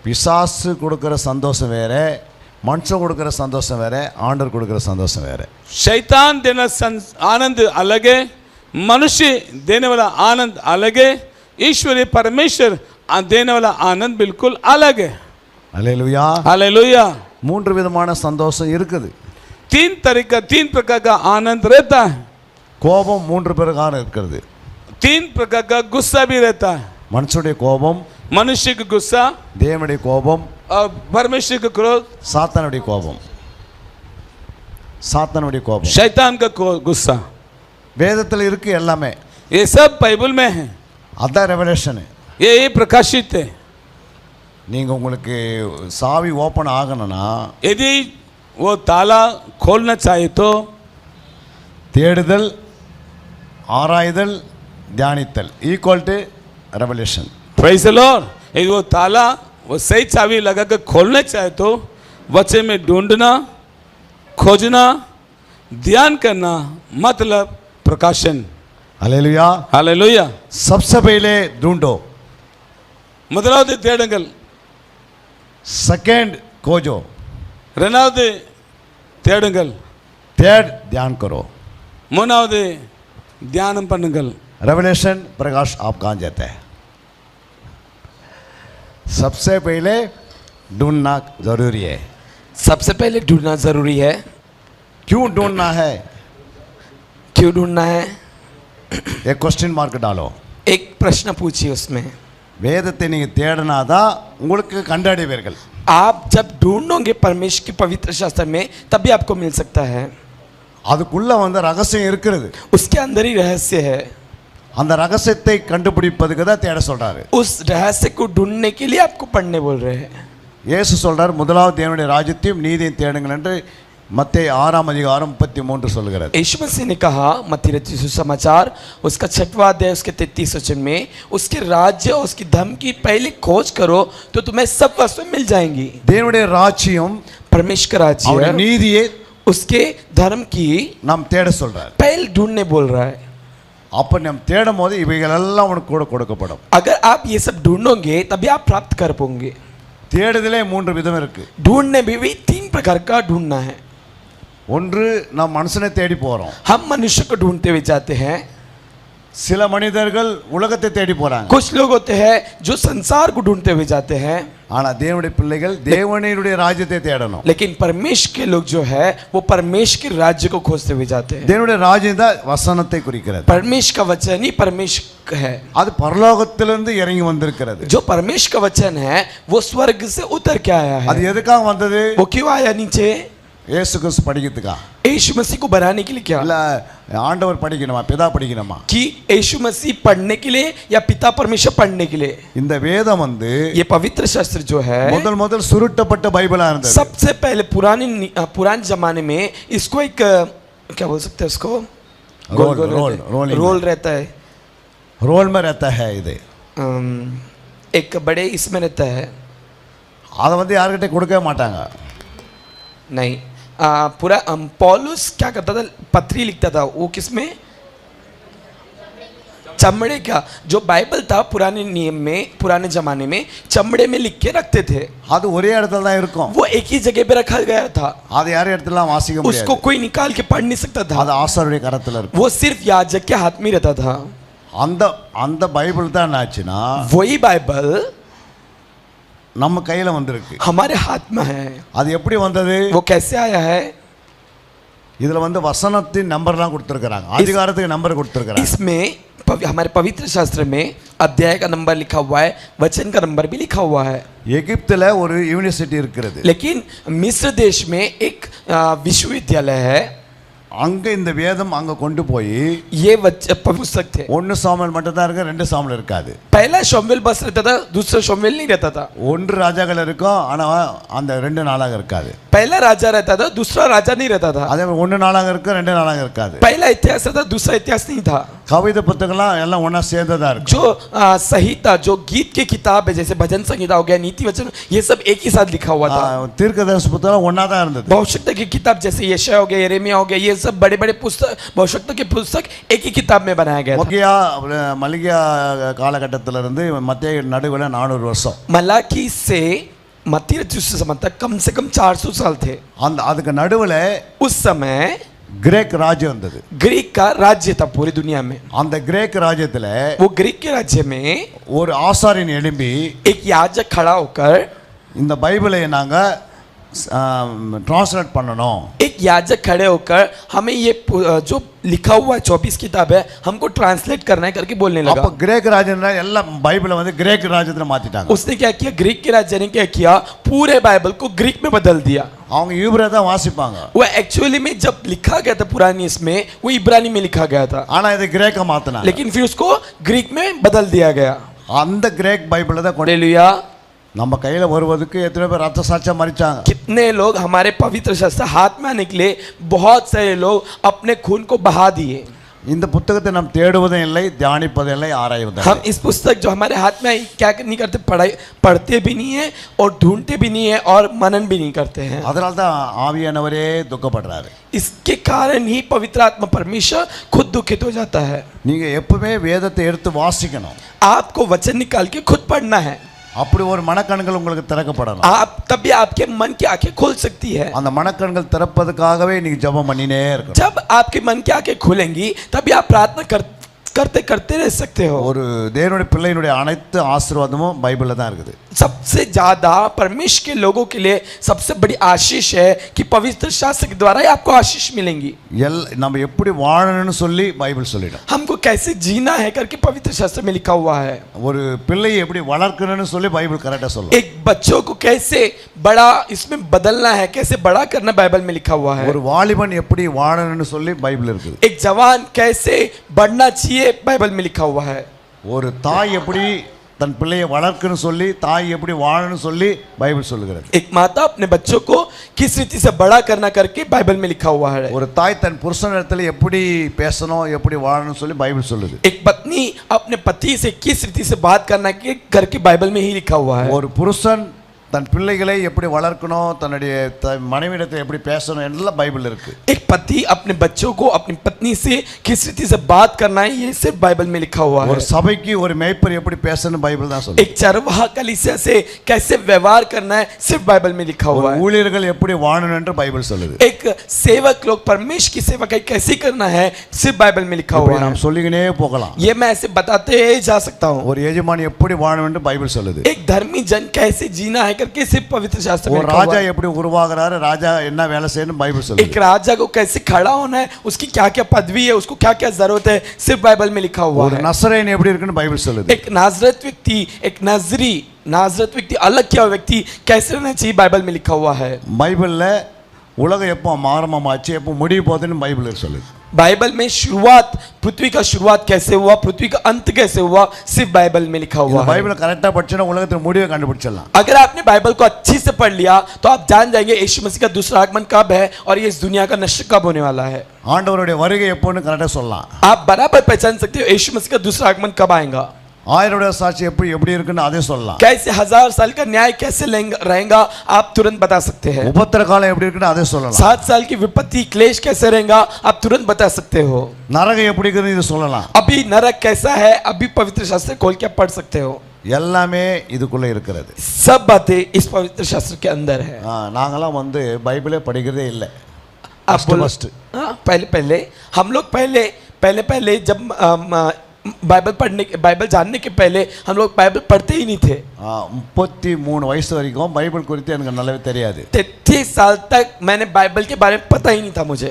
பிசாசு கொடுக்கிற சந்தோஷம் வேற, மனுஷன் கொடுக்கிற சந்தோஷம் வேற, ஆண்டவர் கொடுக்கிற சந்தோஷம் வேற. शैतान देना आनंद अलग है, मनुष्य देने वाला आनंद अलग है, ईश्वरीय परमेश्वर देने वाला आनंद बिल्कुल अलग है. அல்லேலூயா. हालेलुया. மூன்று விதமான சந்தோஷம் இருக்குது. तीन प्रकार का आनंद रहता है. கோபம் மூன்று பிரகாரம் இருக்கிறது. 3 प्रकार का गुस्सा भी रहता है. மனுஷனுடைய கோபம், मनुष्य का गुस्सा, தேவனுடைய கோபம், और परमेश्वर का क्रोध, சாத்தானுடைய கோபம். சாத்தானுடைய கோபம், शैतान का गुस्सा. வேதத்தில் இருக்கு எல்லாமே. ये सब बाइबल में है, அதான் ரெவலேஷன். ये प्रकाशित है. நீங்க உங்களுக்கு சாவி ஓபன் ஆகணும்னா, यदि वो ताला खोलना चाहे तो தேடுதல், ஆராய்தல், தியானித்தல் equal to revelation. Praise the Lord. यदि वो ताला वो सही चाबी लगा कर खोलना चाहे तो वचन में ढूंढना, खोजना, ध्यान करना मतलब प्रकाशन. அல்லேலூயா. हालेलुया. सबसे पहले ढूंढो, முதலாவது தேடுங்கள், सेकंड खोजो, இரண்டாவது தேடுங்கள், थर्ड ध्यान करो. மூணாவது தியானம் பண்ணுங்கள். रेवलेशन प्रकाश आप कहाँ जाता है? सबसे पहले ढूंढना जरूरी है. सबसे पहले ढूंढना जरूरी है. क्यों ढूंढना है? क्यों ढूंढना है? एक क्वेश्चन मार्क डालो. एक प्रश्न पूछिए उसमें. வேதத்தை நீங்க தேடினாதான் உங்களுக்கு கண்டடைவீர்கள். आप जब ढूंढोगे परमेश्वर के पवित्र शास्त्र में तभी आपको मिल सकता है. அதுக்குள்ள வந்து ரகசியம் இருக்கிறது. उसके अंदर ही रहस्य है. அந்த ரகசியத்தை கண்டுபிடிப்பதுக்கு தான் தேட சொல்றாரு. उस रहस्य को ढूंढने के लिए आपको पढ़ने बोल रहे हैं. இயேசு சொல்றார், முதலாவது தேவனுடைய ராஜ்யத்தையும் நீதியையும் தேடுங்கள் என்று மத்தேயு 6 அதிகாரம் 33 சொல்கிறது. यीशु मसीह ने कहा मत्ती रचित सुसमाचार उसका 6वां अध्याय उसके 33 वचन में, उसके राज्य और उसकी धर्म की पहले खोज करो तो तुम्हें सब वस्तुएं मिल जाएंगी. தேவனுடைய ராஜ்யம், परमेश्वर का राज्य, அவருடைய நீதியை उसके धर्म की நாம் தேட சொல்றார். पहले ढूंढने बोल रहा है. அப்ப நாம் தேடும் போது இவைகள் எல்லாம் உனக்கு கூட கொடுக்கப்படும். अगर आप ये सब ढूंढोगे तभी आप प्राप्त कर पाओगे. தேடுதலே மூன்று விதம் இருக்கு. ढूंढने में भी 3 प्रकार का ढूंढना है. ஒன்று, நாம் மனுஷனை தேடி போறோம். हम मनुष्य को ढूंढते हुए जाते हैं. சில மனிதர்கள் உலகத்தை தேடி போறாங்க. कुछ लोग होते हैं जो संसार को ढूंढते हुए जाते हैं. ஆனா தேவனுடைய பிள்ளைகள் தேவனுடைய ராஜ்யத்தை தேடணும். लेकिन परमेश्वर के लोग जो है वो परमेश्वर के राज्य को खोजते हुए जाते हैं. தேவனுடைய ராஜ்யம் தான் வசனத்தை குறிக்கிறது. परमेश्वर का वचन ही परमेश्वर है. அது பரலோகத்திலிருந்து இறங்கி வந்திருக்கிறது. जो परमेश्वर का वचन है वो स्वर्ग से उतर के आया அது है. எதுக்காக வந்தது? वो क्यों आया नीचे? இயேசு கிறிஸ்து படிக்கிறதுக்கா? यीशु मसीह को बनाने के लिए क्या? இல்ல ஆண்டவர் படிக்கணுமா, பிதா படிக்கணுமா? कि यीशु मसीह पढ़ने के लिए या पिता परमेश्वर पढ़ने के लिए? இந்த வேதம் வந்து ये पवित्र शास्त्र जो है முதல் சுருட்டப்பட்ட பைபிளா இருந்தது. सबसे पहले पुराने जमाने में इसको एक क्या बोल सकते हैं उसको, रोल रहता है. रोल में रहता है. இது एक बड़े इसमें रहता है. அதை வந்து யார்கிட்ட கொடுக்கவே மாட்டாங்க. नहीं, पूरा पौलुस क्या करता था, पत्री लिखता था. वो किसमें? चमड़े का. जो बाइबल था पुराने नियम में, पुराने जमाने में चमड़े में लिख के रखते थे. அது ஒரே இடத்துல தான் இருக்கும். वो एक ही जगह पे रखा गया था. அது யார் இடத்துல வாசிக்க முடியாது. उसको कोई निकाल के पढ़ नहीं सकता था. அது ஆசாரியருடைய கரத்துல இருக்கும். वो सिर्फ याजक के हाथ में रहता था. அந்த அந்த பைபிள் தான் என்னாச்சுன்னா वही बाइबल நம்ம கையில வந்திருக்கு. हमारे हाथ में है. அது எப்படி வந்தது? वो कैसे आया है? இதுல வந்து வசனத்தின் நம்பர்லாம் கொடுத்திருக்காங்க, அதிகாரத்துக்கு நம்பர் கொடுத்திருக்காங்க. इसमें हमारे पवित्र शास्त्र में अध्याय का नंबर लिखा हुआ है, वचन का नंबर भी लिखा हुआ है. எகிப்துல ஒரு யூனிவர்சிட்டி இருக்கிறது. लेकिन मिस्र देश में एक विश्वविद्यालय है. அங்க இந்த வேதம் அங்க கொண்டு போய் ये पुस्तक थे. 1 சாமுவேல் மட்டும் தான் இருக்கு, 2 சாமுவேல் இருக்காது. पहला शमूएल बस रहता था, दूसरा शमूएल नहीं रहता था. 1 ராஜாக்கள் இருக்கும், ஆனா அந்த 2 நாளாக இருக்காது. पहला राजा रहता था, दूसरा राजा नहीं रहता था. அதே 1 நாளாக இருக்கு, 2 நாளாக இருக்காது. पहला इतिहास रहता, दूसरा इतिहास नहीं था. கவிதை புத்தகம்லாம் எல்லாம் ஒன்றா சேர்ந்ததா இருக்கு. जो संहिता, जो गीत की किताब है, जैसे भजन संहिता हो गया, नीति वचन, ये सब एक ही साथ लिखा हुआ था. தீர்க்கதரிசி புத்தகம் ஒன்றா தான் இருந்தது. भविष्यता की किताब जैसे यशायाह हो गया, यिर्मयाह हो गया, ये सब बड़े बड़े पुस्तक, भविष्यता के पुस्तक एक ही किताब में बनाया गया था. மல்கியா காலகட்டத்திலிருந்து மத்தேயு நடுவில் 400 வருஷம். मलाकी से मत्ती रचित तक कम से कम 400 साल थे. அந்த அதுக்கு நடுவில் उस समय கிரேக் ராஜ்யம் வந்தது. ग्रीक का राज्य था पूरी दुनिया में. அந்த கிரேக் ராஜ்யத்தில் वो ग्रीक के राज्य में ஒரு ஆசாரியன் எழும்பி एक याजक खड़ा होकर இந்த பைபிளை நாங்க ट्रांसलेट பண்ணணும். एक याजक खड़े होकर हमें ये जो लिखा हुआ 24 किताब है हमको ट्रांसलेट करना है करके बोलने लगा. அப்ப கிரேக் ராஜ்யம் எல்லாம் பைபிளை வந்து கிரேக் ராஜ்யத்துல மாத்திட்டாங்க. उसने क्या किया, ग्रीक के राज्य ने क्या किया, पूरे बाइबल को ग्रीक में बदल दिया. அவங்க ஈப்ரா தான் வாசிப்பாங்க. वो एक्चुअली में जब लिखा गया था पुरानी इसमें, वो इब्रानी में लिखा गया था, ஆனா இது கிரேக்க மாத்தினாங்க. लेकिन फिर उसको ग्रीक में बदल दिया गया. அந்த கிரேக் பைபிளை தான் கொண்டு हालेलुया. நம்ம கையில வருவதுக்கு எத்தனை பேர் ரத்த சாட்சியா மரிச்சாங்க. कितने लोग हमारे पवित्र शास्त्र हाथ में आने के लिए बहुत सारे लोग अपने खून को बहा दिए. இந்த புத்தகத்தை நாம் தேடுவதும் இல்லை, தியானிப்பதும் இல்லை, ஆராய்வதும் हम இல்லை. इस पुस्तक जो हमारे हाथ में आई क्या नहीं करते, पढ़ते भी नहीं है और ढूंढते भी नहीं है और मनन भी नहीं करते हैं. அதனால தான் ஆவியானவரே துக்கப்படுறாரு. इसके कारण ही पवित्र आत्मा परमेश्वर खुद दुखित हो जाता है. நீங்க எப்பவுமே வேதத்தை எடுத்து வாசிக்கணும். आपको वचन निकाल के खुद पढ़ना है. அப்படி ஒரு மனக்கண்கள் உங்களுக்கு திறக்கப்படணும். आप तभी आपके मन की आंखें खुल सकती है. அந்த மனக்கண்கள் திறப்பதற்காகவே நீங்க ஜெபம் பண்ணினே இருக்கணும். जब आपके मन की आंखें खुलेंगी तभी आप प्रार्थना करते करते रह सकते हो. ஒரு தேவனுடைய பிள்ளையினுடைய அனைத்து ஆசீர்வாதமும் பைபிள்ல தான் இருக்குது. सबसे ज्यादा परमेश्वर के लोगों के लिए सबसे बड़ी आशीष है कि पवित्र शास्त्र के द्वारा ही आपको आशीष मिलेंगी. நம்ம எப்படி வாழணும்னு சொல்லி பைபிள் சொல்லிடும். हमको कैसे जीना है करके पवित्र शास्त्र में लिखा हुआ है. ஒரு பிள்ளையை எப்படி வளர்க்கணும்னு சொல்லி பைபிள் கரெக்டா சொல்லும். एक बच्चों को कैसे बड़ा इसमें बदलना है, कैसे बड़ा करना बाइबल में लिखा हुआ है. ஒரு வாலிபன் எப்படி வாழணும்னு சொல்லி பைபிள் இருக்குது. एक जवान कैसे बढ़ना चाहिए बाइबल में लिखा हुआ है. ஒரு தாய் எப்படி தன் பிள்ளையை வளர்க்கணும்னு சொல்லி, தாய் எப்படி வாழணும்னு சொல்லி பைபிள் சொல்லுகிறது. एक माता अपने बच्चों को किस रीति से बड़ा करना करके बाइबल में लिखा हुआ है. ஒரு தாய் தன் புருஷனிடத்துல எப்படி பேசணும், எப்படி வாழணும்னு சொல்லி பைபிள் சொல்லுது. एक पत्नी अपने पति से किस रीति से बात करना के करके बाइबल में ही लिखा हुआ है. ஒரு புருஷன் தன் பிள்ளைகளை எப்படி வளர்க்கணும், தன்னுடைய மனைவியிடத்தை எப்படி பேசணும் எல்லாம் பைபிள் இருக்கு. एक पति अपने बच्चों को अपनी पत्नी से किस रीति से बात करना है, ये सिर्फ बाइबल में लिखा हुआ है. ஒரு சபைக்கு ஒரு மேய்ப்பர் எப்படி பேசணும் பைபிள் தான் சொல்லுது. एक चरवाहा कलीसिया से कैसे व्यवहार करना है सिर्फ बाइबल में लिखा हुआ है. ஊழியர்கள் எப்படி வாழணும் என்று பைபிள் சொல்லுது. एक सेवक लोग परमेश्वर की सेवा कैसे करना है सिर्फ बाइबल में लिखा हुआ है. நாம் சொல்லிக்கினே போகலாம். ये मैं ऐसे बताते जा सकता हूँ. ஒரு எஜமான் எப்படி வாழணும் என்று பைபிள் சொல்லுது. एक धर्मी जन कैसे जीना है करके सिर्फ पवित्र शास्त्र में ஒரு लिखा हुआ ராஜா है. எப்படி உருவாகுறாரு, ராஜா என்ன வேலை செய்யணும் பைபிள் சொல்லுது. एक राजा को कैसे खड़ा होना है, उसकी क्या क्या पदवी है, उसको क्या क्या जरूरत है, सिर्फ बाइबल में लिखा हुआ ஒரு है. நசரேயன் எப்படி இருக்குன்னு பைபிள் சொல்லுது. एक नाजरत व्यक्ति, एक नाजरत व्यक्ति, अलग किया हुआ व्यक्ति कैसे रहना चाहिए बाइबल में लिखा हुआ है. பைபிள்ல உலகம் எப்போ ஆரம்பமாச்சு, எப்போ முடிய போகுதுன்னு பைபிள் சொல்லுது. बाइबल में शुरुआत, पृथ्वी का शुरुआत कैसे हुआ, पृथ्वी का अंत कैसे हुआ, सिर्फ बाइबल में लिखा हुआ है. பைபிளை கரெக்டா படிச்சா உலகத்துல முடிவை கண்டுபிடிச்சிடலாம். अगर आपने बाइबल को अच्छी से पढ़ लिया तो आप जान जाएंगे यीशु मसीह का दूसरा आगमन कब है और ये इस दुनिया का नष्ट कब होने वाला है. ஆண்டவருடைய வருகை எப்போன்னு கரெக்டா சொல்லலாம். आप बराबर पहचान सकते हो यीशु मसीह का दूसरा आगमन कब आएगा. ஆயிரோட சாட்சி எப்படி இருக்குன்னு அதே சொல்லலாம். कैसे 1000 साल का न्याय कैसे रहेगा आप तुरंत बता सकते हैं. உபத்திர காலம் எப்படி இருக்குன்னு அதே சொல்லலாம். 7 साल की विपत्ति क्लेश कैसे रहेगा आप तुरंत बता सकते हो. நரகம் எப்படி இருக்குன்னு இது சொல்லலாம். अभी नरक कैसा है अभी पवित्र शास्त्र खोल के पढ़ सकते हो. எல்லாமே இதுக்குள்ள இருக்கிறது. सब बातें इस पवित्र शास्त्र के अंदर है. நாங்கலாம் வந்து பைபிளே படிக்கிறதே இல்லை. आप बोलो पहले हम लोग पहले जब बाइबल जानने के पहले हम लोग बाइबल पढ़ते ही नहीं थे. 33 வயசு வரைக்கும் பைபிள் குறித்து எனக்கு நல்லாவே தெரியாது. 33 साल तक मैंने बाइबल के बारे में पता ही नहीं था मुझे.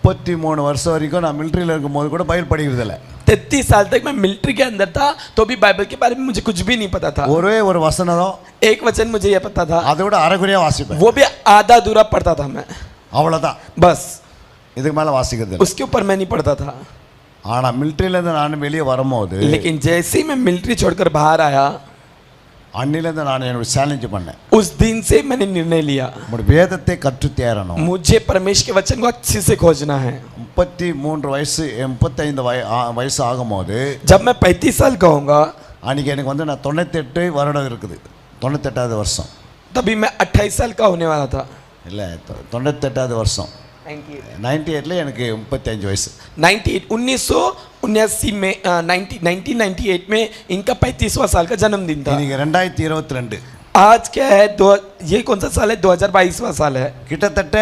33 வருஷம் வரைக்கும் நான் மிலிட்டரியில இருக்கும்போது கூட பைபிள் படிக்கிறது இல்லை. 33 साल तक मैं मिलिट्री के अंदर था तो भी बाइबल के बारे में मुझे कुछ भी नहीं पता था. ஒரே ஒரு வசனம், एक वचन मुझे ये पता था, அதை விட அரைகுறையா வாசிப்பேன். वो भी आधा अधूरा पढ़ता था मैं, அவ்வளவுதான். बस இதுக்கு மேல வாசிக்கிறது இல்லை. उसके ऊपर मैं नहीं पढ़ता था. ஆனா மிலிட்டரியில இருந்து நான் வெளியே வரும்போது, लेकिन जैसे ही मैं मिलिट्री छोड़कर बाहर आया, அன்னிலிருந்து நான் என்னோட சேலஞ்ச் பண்ணேன், उस दिन से मैंने निर्णय लिया உங்களுடைய வேதத்தை கற்று தேரணும். मुझे परमेश्वर के वचन को अच्छे से खोजना है. 33 வயசு 35 வயசு ஆகும்போது जब मैं 35 साल का होऊंगा அன்றைக்கி எனக்கு வந்து நான் 98 வருடம் இருக்குது, 98வது வருஷம் तभी मैं 28 साल का होने वाला था. இல்லை 98வது வருஷம் 98ல எனக்கு 35 வயசு. 1979 में 1998 में इनका 35वां साल का जन्मदिन था. இன்னைக்கு 2022. आज क्या है ये कौन सा साल है? 2022वां साल है. கிட்டத்தட்ட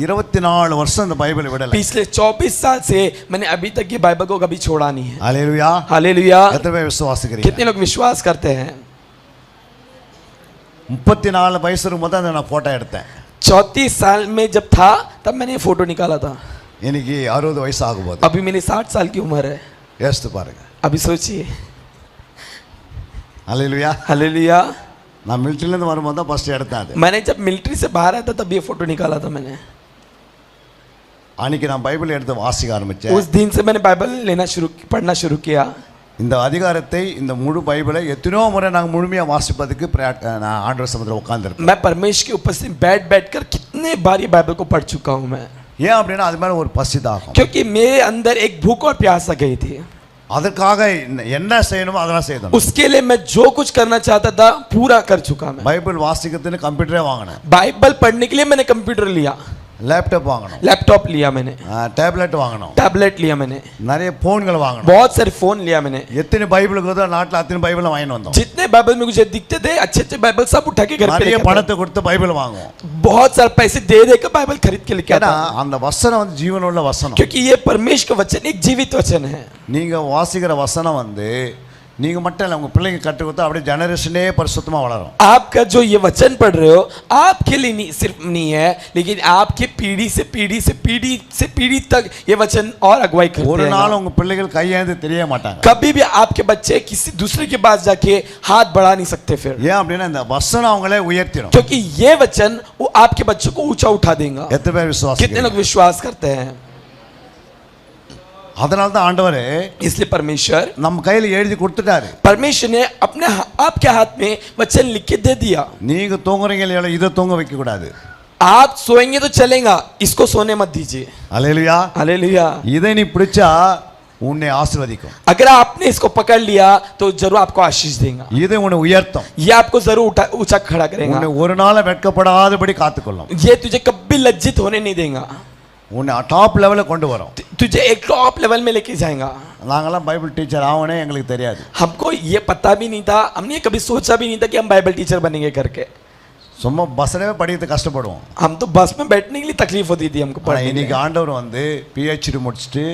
24 வருஷம் இந்த பைபிளை விடல. पिछले 24 साल से मैंने अभी तक ये बाइबल को कभी छोड़ा नहीं है. ஹல்லேலூயா. हालेलुया. எத்தனை பேர் விசுவாசிக்கிறீங்க? कितने लोग विश्वास करते हैं? 34 வயசு இருக்கும்போது அதை நான் போட்டோ எடுத்தேன். 34 साल में जब था तब मैंने फोटो निकाला था. இன்னைக்கு 60 வயசு ஆகும் போது अभी मेरी 60 साल की उम्र है. யோசித்து பாருங்க. अभी सोचिए. ஹல்லேலூயா. हालेलुया. நான் மிலிட்டரியிலேருந்து வரும்போது தான் ஃபஸ்ட்டு எடுத்தேன் அது. मैंने जब मिलिट्री से बाहर आया था तब ये फोटो निकाला था मैंने. அன்னைக்கு நான் பைபிள் எடுத்து வாசிக்க ஆரம்பித்தேன். उस दिन से मैंने बाइबल पढ़ना शुरू किया. இந்த அதிகாரத்தை இந்த முழு பைபிளை எத்தனையோ முறை நாங்கள் முழுமையாக வாசிப்பதுக்கு நான் ஆண்டவர் சமூகத்தில் உட்கார்ந்திருப்பேன். मैं परमेश्वर के उपस्थिति में बैठ कर कितने बार ये बाइबल को पढ़ चुका हूँ मैं. ஏன் அப்படின்னா அது மேலே ஒரு பசி தாகம். क्योंकि मेरे अंदर एक भूख और प्यास आ गई थी. அதற்காக என்ன செய்யணுமோ அதெல்லாம் செய்யணும். उसके लिए मैं जो कुछ करना चाहता था पूरा कर चुका मैं. பைபிள் வாசிக்கிறதுன்னு கம்ப்யூட்டரே வாங்கினேன். बाइबल पढ़ने के लिए मैंने कंप्यूटर लिया, லேப்டாப் வாங்கணும், लैपटॉप लिया मैंने, டேப்லெட் வாங்கணும், टैबलेट लिया मैंने, நிறைய போன்கள் வாங்கணும். बहुत सारे फोन लिया मैंने. எத்தனை பைபிளுக்கு தான் நாட்டில் அத்தனை பைபிளை வாங்கிட்டு வந்தோம். जितने बाइबल में मुझे दिखते थे अच्छे अच्छे बाइबल सब उठा के घर पे நிறைய लेके आता. பணத்தை கொடுத்து பைபிள் வாங்குவோம். बहुत सारे पैसे दे देकर बाइबल खरीद के लेके ஏன்னா आता. அந்த வசனம் வந்து ஜீவனுள்ள வசனம். क्योंकि ये परमेश्वर का वचन एक जीवित वचन है. நீங்க வாசிக்கிற வசனம் வந்து நீங்க மட்டும் இல்லை, உங்க பிள்ளைங்க கற்றுக் கொடுத்தா அப்படியே ஜெனரேஷனே பரிசுத்தமா வளரும். आपका जो ये वचन पढ़ रहे हो आपके लिए नहीं, सिर्फ नहीं है, लेकिन आपके पीढ़ी से पीढ़ी से पीढ़ी से पीढ़ी तक ये वचन और अगुवाई करते ஒரு हैं. நாள் உங்க பிள்ளைகள் கையேந்து தெரிய மாட்டாங்க. कभी भी आपके बच्चे किसी दूसरे के पास जाके हाथ बढ़ा नहीं सकते फिर. ஏன் அப்படின்னா இந்த வசனம் அவங்களே உயர்த்திடும். क्योंकि ये वचन वो आपके बच्चों को ऊंचा उठा देगा. எத்தனை பேர் कितने விசுவாசிக்கிறீங்க? लोग विश्वास करते हैं? அதனால தான் ஆண்டவரே इसलिए परमेश्वर நம்ம கையில எழுதி கொடுத்துட்டாரு. परमेश्वर ने अपने आपके हाथ में वचन लिख के दे दिया. நீங்க தூங்குறீங்க இல்லையா, இதை தூங்க வைக்க கூடாது. आप सोएंगे तो चलेगा, इसको सोने मत दीजिए. அல்லேலூயா. हालेलुया. இதை நீ பிடிச்சா உன்னை ஆசீர்வதிக்கும். अगर आपने इसको पकड़ लिया तो जरूर आपको आशीष देगा. இது உன்னை உயர்த்தும். ये आपको जरूर ऊंचा खड़ा करेगा. உன்னை ஒரு நாள் வெட்கப்படாதபடி காத்துக்கொள்ளும். ये तुझे कभी लज्जित होने नहीं देगा. உன்னை டாப் லெவலில் கொண்டு வரும். तुझे एक टॉप लेवल में लेके जाएगा. நாங்களாம் பைபிள் டீச்சர் ஆவனே எங்களுக்கு தெரியாது. हमको ये पता भी नहीं था, हमने कभी सोचा भी नहीं था कि हम बाइबल टीचर बनेंगे करके. சும்மா பஸ்ஸிலே படிக்கிறது கஷ்டப்படுவோம். हम तो बस में बैठने के लिए तकलीफ होती थी हमको पढ़ने இன்னைக்கு में. ஆண்டவர் வந்து PhD முடிச்சுட்டு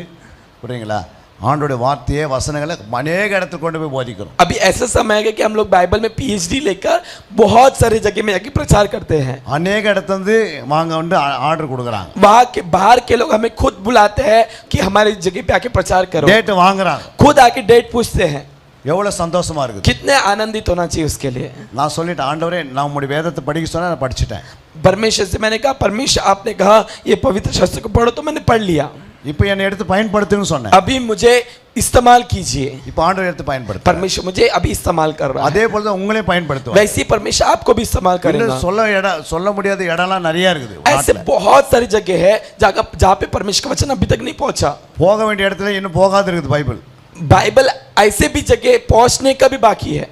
புரியுங்களா, ஆண்டோட வார்த்தையே வசனங்களை அநேக இடத்துக்கு கொண்டு போய் போதிக்கிறோம். अभी ऐसा समय है कि हम लोग बाइबल में PhD लेकर बहुत सारे जगह में जाके प्रचार करते हैं. அநேக இடத்துல இருந்து வாங்க வந்து ஆர்டர் கொடுக்குறாங்க. वहाँ के बाहर के लोग हमें खुद बुलाते हैं कि हमारी जगह पे आके प्रचार करो. டேட் வாங்குறாங்க. खुद आके डेट पूछते हैं. எவ்வளவு சந்தோஷமா இருக்குது. कितने आनंदित होना चाहिए उसके लिए. நான் சொல்லிட்டேன், ஆண்டவரே நான் உங்களுடைய வேதத்தை படிக்க சொன்னா நான் படிச்சிட்டேன். परमेश्वर से मैंने कहा, परमेश्वर आपने कहा ये पवित्र शास्त्र को पढ़ो, तो मैंने पढ़ लिया. இப்போ என்னை எடுத்து பயன்படுத்துன்னு சொன்னேன். अभी मुझे इस्तेमाल कीजिए. இப்போ ஆண்டவர் எடுத்து பயன்படுத்து. परमेश्वर मुझे अभी इस्तेमाल कर रहा है. அதே போல தான் உங்களே பயன்படுத்துவார். वैसे ही परमेश्वर आपको भी इस्तेमाल करेगा. இன்னும் சொல்ல முடியாத இடம்லாம் நிறைய இருக்குது. ऐसे बहुत सारी जगह है जहाँ पे परमेश्वर का वचन अभी तक नहीं पहुंचा. போக வேண்டிய இடத்துல இன்னும் போகாது இருக்குது பைபிள். बाइबल ऐसे भी जगह पहुंचने का भी बाकी है.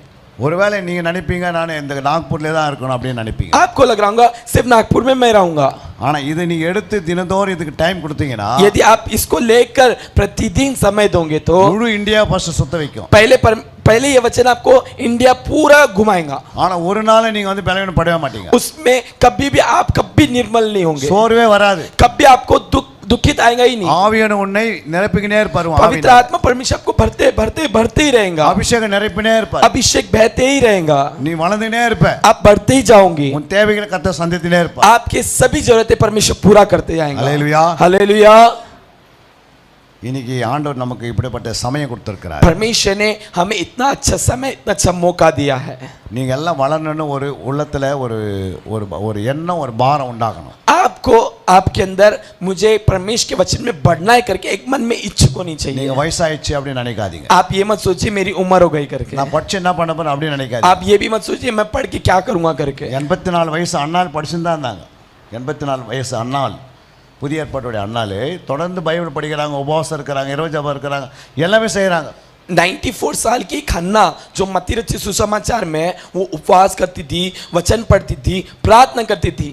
ஒருவேளை நீங்க நினைப்பீங்க நான் இந்த நாக்பூர்ல தான் இருக்கணும் அப்படின்னு நினைப்பீங்க. आपको लग रहा होगा सिर्फ नागपुर में मैं रहूंगा. ஆனா இதை நீங்க எடுத்து தினந்தோறும் இதுக்கு டைம் கொடுத்தீங்கன்னா यदि आप इसको लेकर प्रतिदिन समय दोगे तो முழு இந்தியா ஃபர்ஸ்ட் சுத்த வைக்கும். पहले ये वचन आपको इंडिया पूरा घुमाएगा. ஆனா ஒரு நாள் நீங்க வந்து பலவீனப்படவே மாட்டீங்க. उसमें कभी भी आप कभी निर्मल नहीं होंगे. சோர்வே வராது. कभी आपको दुखित आएगा ही नहीं. ஆவியான உன்னை நிரப்பிக்கினே இருப்பார். पवित्र आत्मा परमेश्वर आपको भरते भरते भरते ही रहेगा. அபிஷேகம் நிரப்பினே இருப்பார். अभिषेक बहते ही रहेगा. நீ வளர்ந்துனே இருப்ப. आप बढ़ते ही जाओगे. உன் தேவைகளை கர்த்தர் சந்தித்தினே இருப்பார். आपके सभी जरूरतें परमेश्वर पूरा करते जाएंगे. हालेलुया. हालेलुया. இன்னைக்கு ஆண்டவர் நமக்கு இப்படிப்பட்ட சமயம் கொடுத்துருக்கிறார். परमेश्वर ने हमें इतना अच्छा समय, इतना अच्छा मौका दिया है. நீங்கள் எல்லாம் வளரணும்னு ஒரு உள்ளத்தில் ஒரு ஒரு ஒரு எண்ணம், ஒரு பாரம் உண்டாகணும். आपको आपके अंदर मुझे परमेश्वर के वचन में बढ़ना है करके एक मन में इच्छुक होनी चाहिए. நீங்கள் வயசாயிடுச்சு அப்படின்னு நினைக்காதீங்க. आप ये मत सोचिए मेरी उम्र हो गई करके. நான் படிச்சு என்ன பண்ண போறேன் அப்படின்னு நினைக்காதீங்க. आप ये भी मत सोचिए मैं पढ़ के क्या करूंगा करके. 84 வயசு அண்ணால் படிச்சுன்னு தான் இருந்தாங்க. 84 வயசு அண்ணால், புதிய ஏற்பாட்டுடைய அண்ணாலே தொடர்ந்து பைபிள் படிக்கிறாங்க, உபவாசம் இருக்கிறாங்க, இரவு ஜெபம் இருக்கிறாங்க, எல்லாமே செய்கிறாங்க. 94 साल की खन्ना जो मत्ती रचित सुसमाचार में वो उपवास करती थी, वचन पढ़ती थी, प्रार्थना करती थी.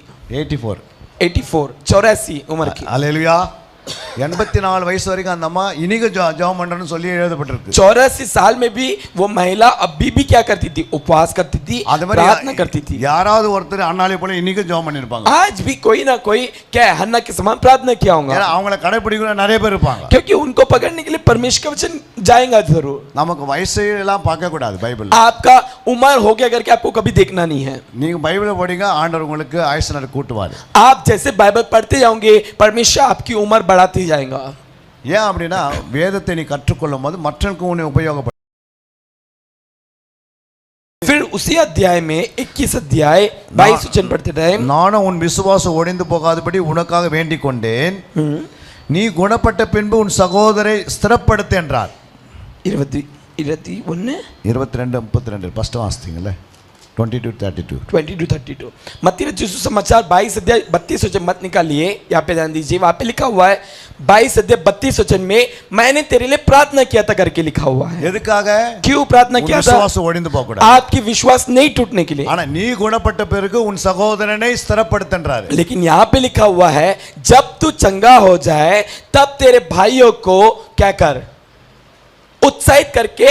84 उम्र की. அல்லேலூயா. 84 வயசு வரைக்கும் அந்த அம்மா இனிக்கு ஜெபம் பண்றேன்னு சொல்லி எழுதப்பட்டிருக்கு. 84 साल में भी वो महिला अभी भी क्या करती थी? उपवास करती थी, प्रार्थना करती थी. யாராவது ஒருத்தர் அண்ணாலே போல இனிக்கு ஜெபம் பண்ணிருப்பாங்க. आज भी कोई ना कोई क्या हन्ना के समान प्रार्थना किया होगा. ஏன்னா அவங்கள கடைபிடிக்கிற நிறைய பேர் இருப்பாங்க. क्योंकि उनको पकड़ने के लिए परमेश्वर का वचन जाएगा जरूर. நமக்கு வயசு எல்லாம் பார்க்க கூடாது பைபிள். आपका उम्र हो गया करके आपको कभी देखना नहीं है. நீங்க பைபிளை படிங்க, ஆண்டவர் உங்களுக்கு ஆயுசு கூட்டுவார். आप जैसे बाइबल पढ़ते जाओगे परमेश्वर आपकी उम्र बढ़ाते जाएगा. ஏன் அப்படின்னா வேதத்தை நீ கற்றுக்கொள்ளும் போது மற்றவங்களுக்கு உன்னை உபயோகப்படும். फिर उसी अध्याय में 21 अध्याय 22 वचन पढ़ते टाइम நானும் உன் விசுவாசம் ஒடிந்து போகாதபடி உனக்காக வேண்டிக் கொண்டேன், நீ குணப்பட்ட பின்பு உன் சகோதரை ஸ்திரப்படுத்து என்றார். 22:32 ஃபர்ஸ்ட் வாசித்தீங்களே. 22-32 मत्ती रचित सुसमाचार 22 अध्याय 32 वचन मत निकालिए, यहाँ पे ध्यान दीजिए. वहाँ पे लिखा हुआ है 22 अध्याय 32 वचन में मैंने तेरे लिए प्रार्थना किया था करके लिखा हुआ है. எதுக்காக? क्यों प्रार्थना किया था? விசுவாசம் ஒடிந்து போக கூடாது. आपकी विश्वास नहीं टूटने के लिए. ஆனா நீ குணப்பட்ட பிறகு உன் சகோதரனை ஸ்திரப்படுத்து என்றார். लेकिन यहाँ पे लिखा हुआ है जब तू चंगा हो जाए तब तेरे भाइयों को क्या कर? उत्साहित करके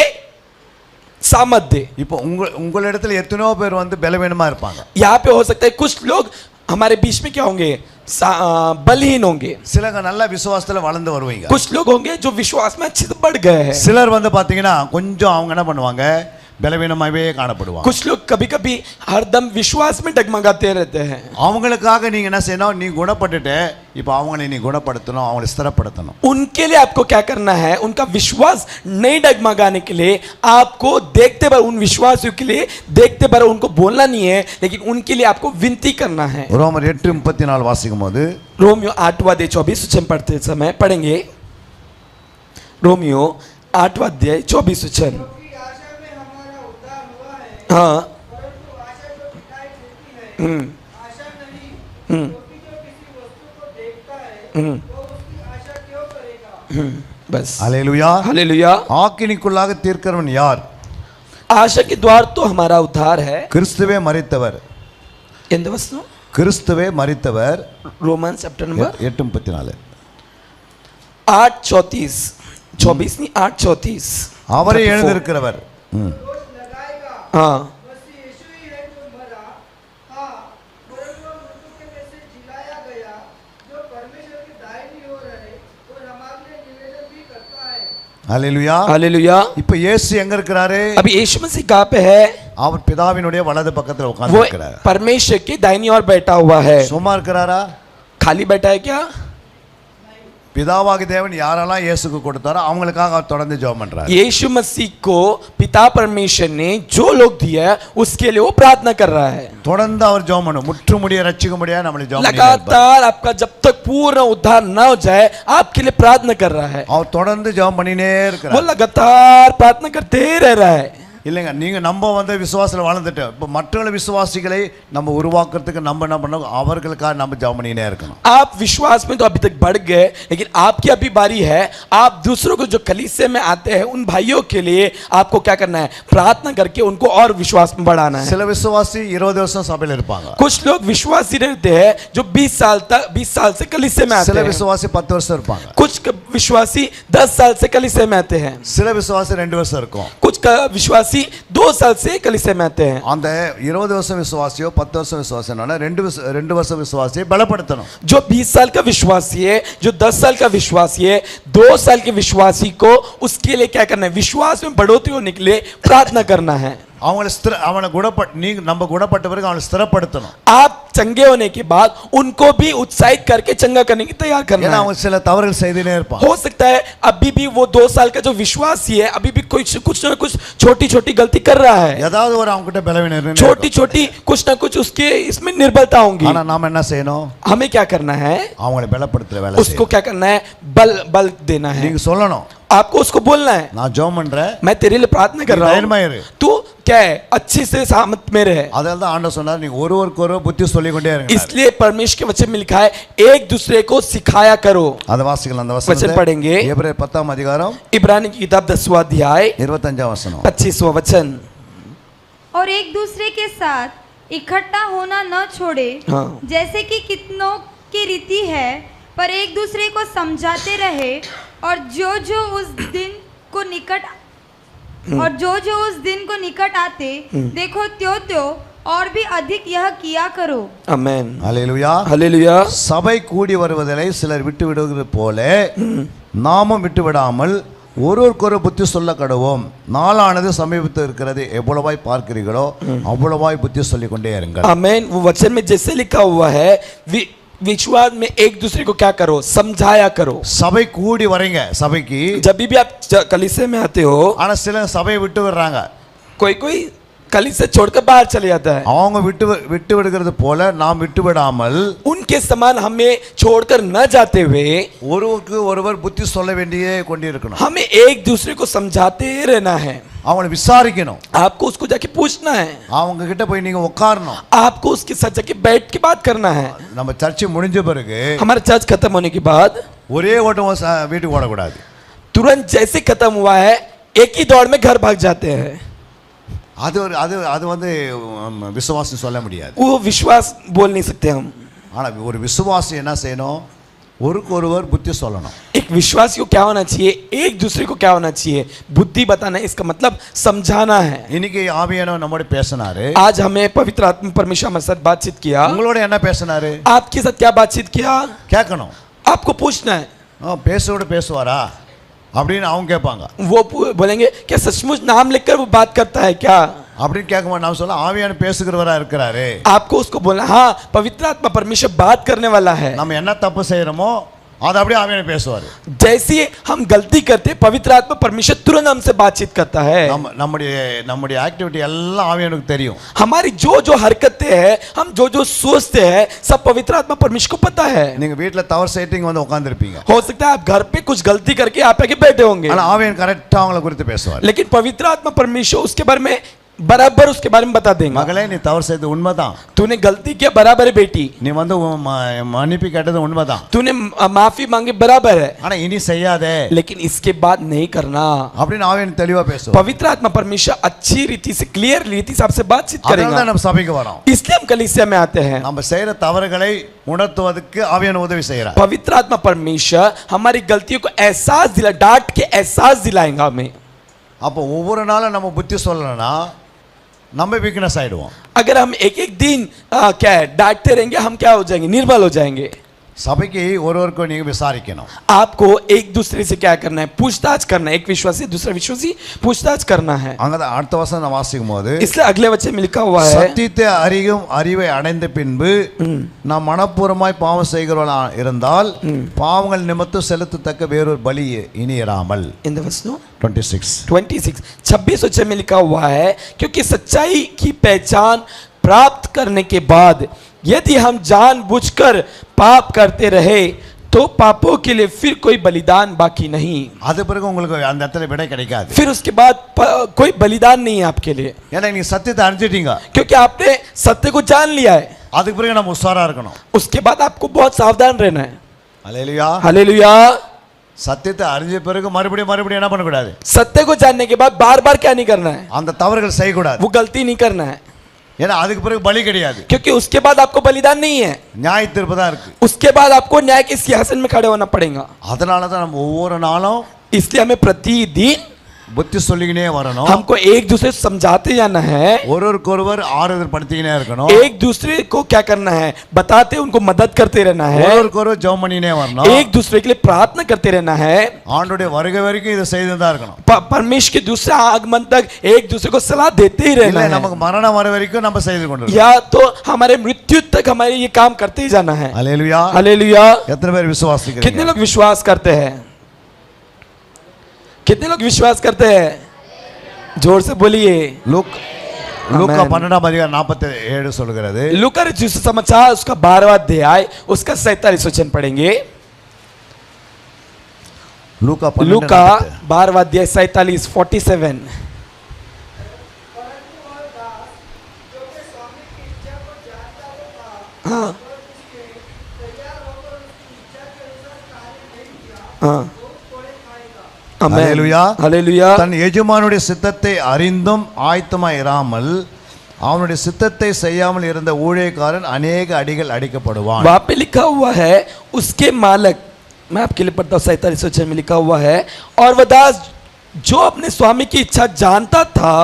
सामत दे. இப்போ உங்களிடத்துல எத்தனையோ பேர் வந்து பலவீனமா இருப்பாங்க. यहाँ पे हो सकता है कुछ लोग हमारे बीच में क्या होंगे? बलहीन होंगे. சிலங்க நல்ல விசுவாசத்துல வளர்ந்து வருவீங்க. कुछ लोग होंगे जो विश्वास में अच्छे से बढ़ गए हैं. சிலர் வந்து பாத்தீங்கன்னா கொஞ்சம் அவங்க என்ன பண்ணுவாங்க, பலவீனமாவே காணப்படுவாங்க. कुछ लोग कभी कभी हरदम विश्वास में डगमगाते रहते हैं. அவங்களுக்காக நீங்க என்ன செய்யணும்? நீ குணப்பட்டுட்ட, இப்போ அவங்களை நீ குணப்படுத்தணும், அவங்களை ஸ்திரப்படுத்தணும். उनके लिए आपको क्या करना है? उनका विश्वास नहीं डगमगाने के लिए आपको देखते बार उन विश्वासियों के लिए देखते बार उनको बोलना नहीं है, लेकिन उनके लिए आपको विनती करना है. ரோமர் 8:34 வாசிக்கும் போது रोमियो 8:24 वचन पढ़ते समय पढ़ेंगे. रोमियो 8:24 वचन. हाँ. बस. அல்லேலூயா. हालेलुया. ஆக்கினிக்குள்ளாக தீர்க்கிறவன் யார்? आशा के द्वार तो हमारा उद्धार है. கிறிஸ்துவே மரித்தவர். எந்த வசனம்? கிறிஸ்துவே மரித்தவர். Roman chapter number 8:34. 8:24 नहीं 8:34. அவரே எழுந்திருக்கிறவர். हाँ. அல்லேலூயா. हालेलुया. இப்போ இயேசு எங்க இருக்கிறாரு? अभी यीशु मसीह कहाँ पे है? அவர் பிதாவினுடைய வலது பக்கத்துல உட்கார்ந்து वो இருக்கிறார். परमेश्वर की दाहिनी ओर बैठा हुआ है. சும்மா இருக்கிறாரா? खाली बैठा है क्या? பிதாவாகி தேவன் யாரெல்லாம் இயேசுக்கு கொடுத்தாரோ அவங்களுக்காக அவர் தொடர்ந்து ஜெபம் பண்றாரு. यीशु मसीह को पिता परमेश्वर ने जो लोग दिया उसके लिए वो प्रार्थना कर रहा है. தொடர்ந்து அவர் ஜெபம் பண்ணணும். முற்றுமுடிய ரட்சிக்க முடியாது நம்மளை ஜெபம் பண்ணி लगातार आपका जब तक पूर्ण उद्धार न हो जाए आपके लिए प्रार्थना कर रहा है. அவர் தொடர்ந்து ஜெபம் பண்ணினே वो இருக்கிறார். लगातार प्रार्थना करते रह रहा है. இல்லைங்க, நீங்க நம்ம வந்து விசுவாசத்துல வளர்ந்துட்டோம். இப்போ மற்றவங்க விசுவாசிகளை நம்ம உருவாக்குறதுக்கு நம்ம என்ன பண்ணணும்? அவர்களுக்காக நம்ம ஜெபம் பண்ணினே இருக்கணும். आप विश्वास में तो अभी तक बढ़ गए, लेकिन आपकी अभी बारी है. आप दूसरों को जो कलीसिया में आते हैं उन भाइयों के लिए आपको क्या करना है? प्रार्थना करके उनको और विश्वास में बढ़ाना है. சில விசுவாசி 20 வருஷம் சபையில இருப்பாங்க. कुछ लोग विश्वासी रहते हैं जो 20 साल से कलीसिया में आते சில हैं. விசுவாசி 10 வருஷம் இருப்பாங்க. कुछ विश्वासी 10 साल से कलीसिया में आते हैं. சில விசுவாசி 2 வருஷம் இருக்கும். कुछ विश्वासी 2 साल से कलीसिया में आते हैं. அந்த 20 வருஷம் விசுவாசியோ 10 வருஷம் விசுவாசியோனா 2 வருஷம் விசுவாசியை பலப்படுத்தணும். जो 20 साल का विश्वासी है, जो 10 साल का विश्वासी है, 2 साल के विश्वासी को उसके लिए क्या करना है? विश्वास में बढ़ोतरी होने के लिए प्रार्थना करना है. அவங்களை குணப்பட்டு நம்ம குணப்பட்ட பிறகு அவங்களை ஸ்திரப்படுத்தணும். आप चंगे होने के बाद उनको भी उत्साहित करके चंगा करने की तैयार करना ஏன்னா है। அவன் சில தவறுகள் செய்துனே இருப்பான். हो सकता है अभी भी वो 2 साल का जो विश्वासी है अभी भी कुछ ना कुछ छोटी छोटी गलती कर रहा है, ஏதாவது ஒரு அவன்கிட்ட பலவீனம் இருக்கு. छोटी छोटी कुछ ना कुछ उसके इसमें निर्बलता होंगी। ஆனா நாம என்ன செய்யணும்? हमें क्या करना है? அவங்களை பலப்படுத்துற வேலை उसको செய்யணும். क्या करना है? बल देना है। நீங்க சொல்லணும், आपको उसको बोलना है நான் ஜெபம் பண்றேன், मैं तेरे लिए प्रार्थना कर रहा தைரியமா இரு. हूँ, तू क्या है अच्छे से सहमत में रहे। அதனால தான் ஆண்டவர் சொன்னார், நீங்க ஒருவருக்கு ஒருவர் புத்தி சொல்லிக் கொண்டே இருங்க. इसलिए परमेश्वर के वचन में लिखा है एक दूसरे को सिखाया करो। அத வாசிக்கலாம். அந்த वचन வசனத்தை पढ़ेंगे எபிரேயர் 10 அதிகாரம் इब्रानी की किताब 10वां अध्याय 25 वचனம். 25वां वचन। और एक दूसरे के साथ इकट्ठा होना न छोड़े, हाँ। जैसे कि कितनों की रीति है, पर एक दूसरे को समझाते रहे, और जो उस दिन को निकट आते देखो त्यो और भी अधिक यह किया करो। आमेन। அல்லேலூயா. हालेलुया। சபை கூடி வருவதை சிலர் விட்டு விடுவது போல நாமும் விட்டு விடாமல் ஒருவருக்கொரு புத்தி சொல்ல கடவோம். நாளானது சமீபத்தில் இருக்கிறது, எவ்வளவாய் பார்க்கிறீர்களோ அவ்வளவாய் புத்தி சொல்லிக் கொண்டே இருங்கள். आमेन। वो वचन में जैसे लिखा हुआ है विश्वास में एक दूसरे को क्या करो? समझाया करो। சபை கூடி வரீங்க சபைக்கு, जब भी आप कलीसिया में आते हो, ஆனா சில சபையை விட்டு விடுறாங்க. कोई कलीसिया छोड़कर बाहर चले जाता है। அவங்க விட்டு விடுகிறது போல நாம் விட்டு விடாமல் उनके समान हमें छोड़कर न जाते हुए ஒருவருக்கு ஒருவர் புத்தி சொல்ல வேண்டியே கொண்டிருக்கணும். हमें एक दूसरे को समझाते रहना है। அவங்களை விசாரிக்கணும். आपको उसको जाके पूछना है, அவங்க கிட்ட போய் நீங்க உட்காரணும். आपको उसके साथ जाके बैठ के बात करना है। நம்ம சர்ச்சை முடிஞ்ச பிறகு हमारा चर्च खत्म होने के बाद ஒரே ஓட்டம் வீட்டுக்கு ஓடக்கூடாது. तुरंत जैसे खत्म हुआ है एक ही दौड़ में घर भाग जाते हैं। அது அது வந்து விசுவாசி சொல்ல முடியாது. वो विश्वास बोल नहीं सकते हम। ஆனா ஒரு விசுவாசி என்ன செய்யணும்? ஒருக்கு ஒருவர் புத்தி சொல்லணும். एक विश्वासी को क्या होना चाहिए? एक दूसरे को क्या होना चाहिए? बुद्धि बताना है, इसका मतलब समझाना है। இன்னைக்கு ஆவியானவர் நம்மோட பேசினாரு. आज हमें पवित्र आत्मा परमेश्वर हमारे साथ बातचीत किया। உங்களோட என்ன பேசினாரு? आपके साथ क्या बातचीत किया? கேட்கணும். आपको पूछना है। பேசோட பேசுவாரா அப்படின்னு அவங்க கேட்பாங்க. वो बोलेंगे क्या सचमुच नाम लेकर वो बात करता है क्या? அப்படின்னு கேட்கும்போது நாம் சொல்ல ஆவியானவர் பேசுகிறவரா இருக்கிறாரு. आपको उसको बोलना, हाँ पवित्र आत्मा परमेश्वर बात करने वाला है। நம்ம என்ன தப்பு செய்யறோமோ அது அப்படியே ஆவியானவர் பேசுவாரு. जैसे हम गलती करते पवित्र आत्मा परमेश्वर तुरंत हमसे बातचीत करता है। நம்முடைய ஆக்டிவிட்டி எல்லாம் ஆவியானவருக்கு தெரியும். हमारी जो हरकतें हैं, हम जो सोचते हैं, सब पवित्र आत्मा परमेश्वर को पता है। நீங்க வீட்ல தவறு செய்யிட்டு வந்து உட்கார்ந்திருப்பீங்க. हो सकता है आप घर पे कुछ गलती करके आप आके बैठे होंगे, ஆனா ஆவியானவர் கரெக்ட்டா அவங்களை குறித்து பேசுவார். लेकिन पवित्र आत्मा परमेश्वर उसके बारे में बराबर उसके बारे में बता देंगे। மகளே நீ தவறு செய்தது உண்மைதான். तूने गलती किया, बराबर है बेटी। நீ வந்து மன்னிப்பு கேட்டது உண்மைதான். तूने माफी मांगी, बराबर है, ஆனா இனி செய்யாதே, लेकिन इसके बाद नहीं करना। அப்படின்னு ஆவியானவர் தெளிவா பேசுவார். पवित्र आत्मा परमेश्वर अच्छी रीति से, क्लियर रीति से आपसे बातचीत அதனால करेगा। தான் நம்ம சபைக்கு வரோம். इसलिए हम कलीसिया में आते हैं। நம்ம செய்யற தவறுகளை உணர்த்துவதற்கு ஆவியானவர் உதவி செய்யறார். पवित्र आत्मा परमेश्वर हमारी गलतियों को एहसास डांट के एहसास दिलाएगा हमें। அப்போ ஒவ்வொரு நாளும் நம்ம புத்தி சொல்லணும்னா நம்ம வீக்னஸ் ஆயிடுவோம். अगर हम एक एक दिन क्या है डांटते रहेंगे, हम क्या हो जाएंगे? निर्बल हो जाएंगे। சபைக்கு ஒருவருக்கு நீங்க விசாரிக்கணும். आपको एक दूसरे से क्या करना है? पूछताछ करना है। एक विश्वासी दूसरा विश्वासी पूछताछ करना है। அங்கதான் அடுத்த வசனம் நான் வாசிக்கும் போது इसलिए अगले वचन में लिखा हुआ है, சத்தியத்தை அறியும் அறிவை அடைந்த பின்பு நாம் மனப்பூர்வமாய் பாவம் செய்கிறவர்களா இருந்தால் பாவங்கள் நிமித்தம் செலுத்தத்தக்க வேறொரு பலி இனி இராமல். इन द वर्स 26 26 वचन में लिखा हुआ है, क्योंकि सच्चाई की पहचान प्राप्त करने के बाद यदि हम जानबूझकर पाप करते रहे तो पापों के लिए फिर कोई बलिदान बाकी नहीं। அது பிறகு உங்களுக்கு அந்த இடத்துல விடை கிடைக்காது. फिर उसके बाद कोई बलिदान नहीं है आपके लिए, ஏன்னா நீங்க சத்தியத்தை அறிஞ்சிட்டீங்க. क्योंकि आपने सत्य को जान लिया है। அதுக்கு பிறகு நம்ம உஷாரா இருக்கணும். उसके बाद आपको बहुत सावधान रहना है। அல்லேலூயா. हालेलुया। சத்தியத்தை அறிஞ்ச பிறகு மறுபடியும் என்ன பண்ணக்கூடாது? सत्य को जानने के बाद बार बार क्या नहीं करना है? அந்த தவறுகள் செய்யக்கூடாது. वो गलती नहीं करना है, ஏன்னா அதுக்கு பிறகு பலி கிடையாது. क्योंकि उसके बाद आपको बलिदान नहीं है। நியாய தீர்ப்பு தான் இருக்கு. उसके बाद आपको न्याय के सिंहासन में खड़े होना पड़ेगा। அதனால தான் நம்ம ஒவ்வொரு நாளும் इसलिए हमें प्रतिदिन புத்தி சொல்லிக்கினே வரணும் हमको एक दूसरे को समझाते जाना है, ஒருவருக்கொருவர் ஆறுதல் படுத்திக்கினே இருக்கணும் एक दूसरे को क्या करना है, बताते उनको मदद करते रहना है, ஒருவருக்கொருவர் ஜெபம் பண்ணினே வரணும் एक दूसरे के लिए प्रार्थना करते रहना है, ஆண்டவருடைய வருகை வரைக்கும் இதை செய்து தான் இருக்கணும் परमेश्वर के दूसरे आगमन तक एक दूसरे को सलाह देते ही रहना இல்ல है, நமக்கு மரணம் வர வரைக்கும் நம்ம செய்து கொண்டிருக்கோம் या तो हमारे मृत्यु तक हमारे ये काम करते ही जाना है। அல்லேலூயா हालेलुया। எத்தனை பேர் कितने விசுவாசிக்கிறீங்க लोग विश्वास करते हैं? कितने लोग विश्वास करते हैं? जोर से बोलिए। லூக்கா 12 அதிகாரம் 47 சொல்கிறது लूका रचित समाचार उसका 12वां अध्याय उसका 47 वचन पढ़ेंगे। லூக்கா लूका 12 12वां अध्याय 47 47। हाँ हाँ आमेन। हालेलुया। हालेलुया। தன் எஜமானுடைய சித்தத்தை அறிந்தும் ஆயத்தமாய் இராமல் அவனுடைய சித்தத்தை செய்யாமல் இருந்த ஊழியக்காரன் अनेक அடிகள் அடிக்கப்படுவான் वहां पे लिखा हुआ है उसके मालक, मैं आपके लिए पढ़ता हूँ 47 वचन में लिखा हुआ है, और वह दास जो अपने स्वामी की इच्छा जानता था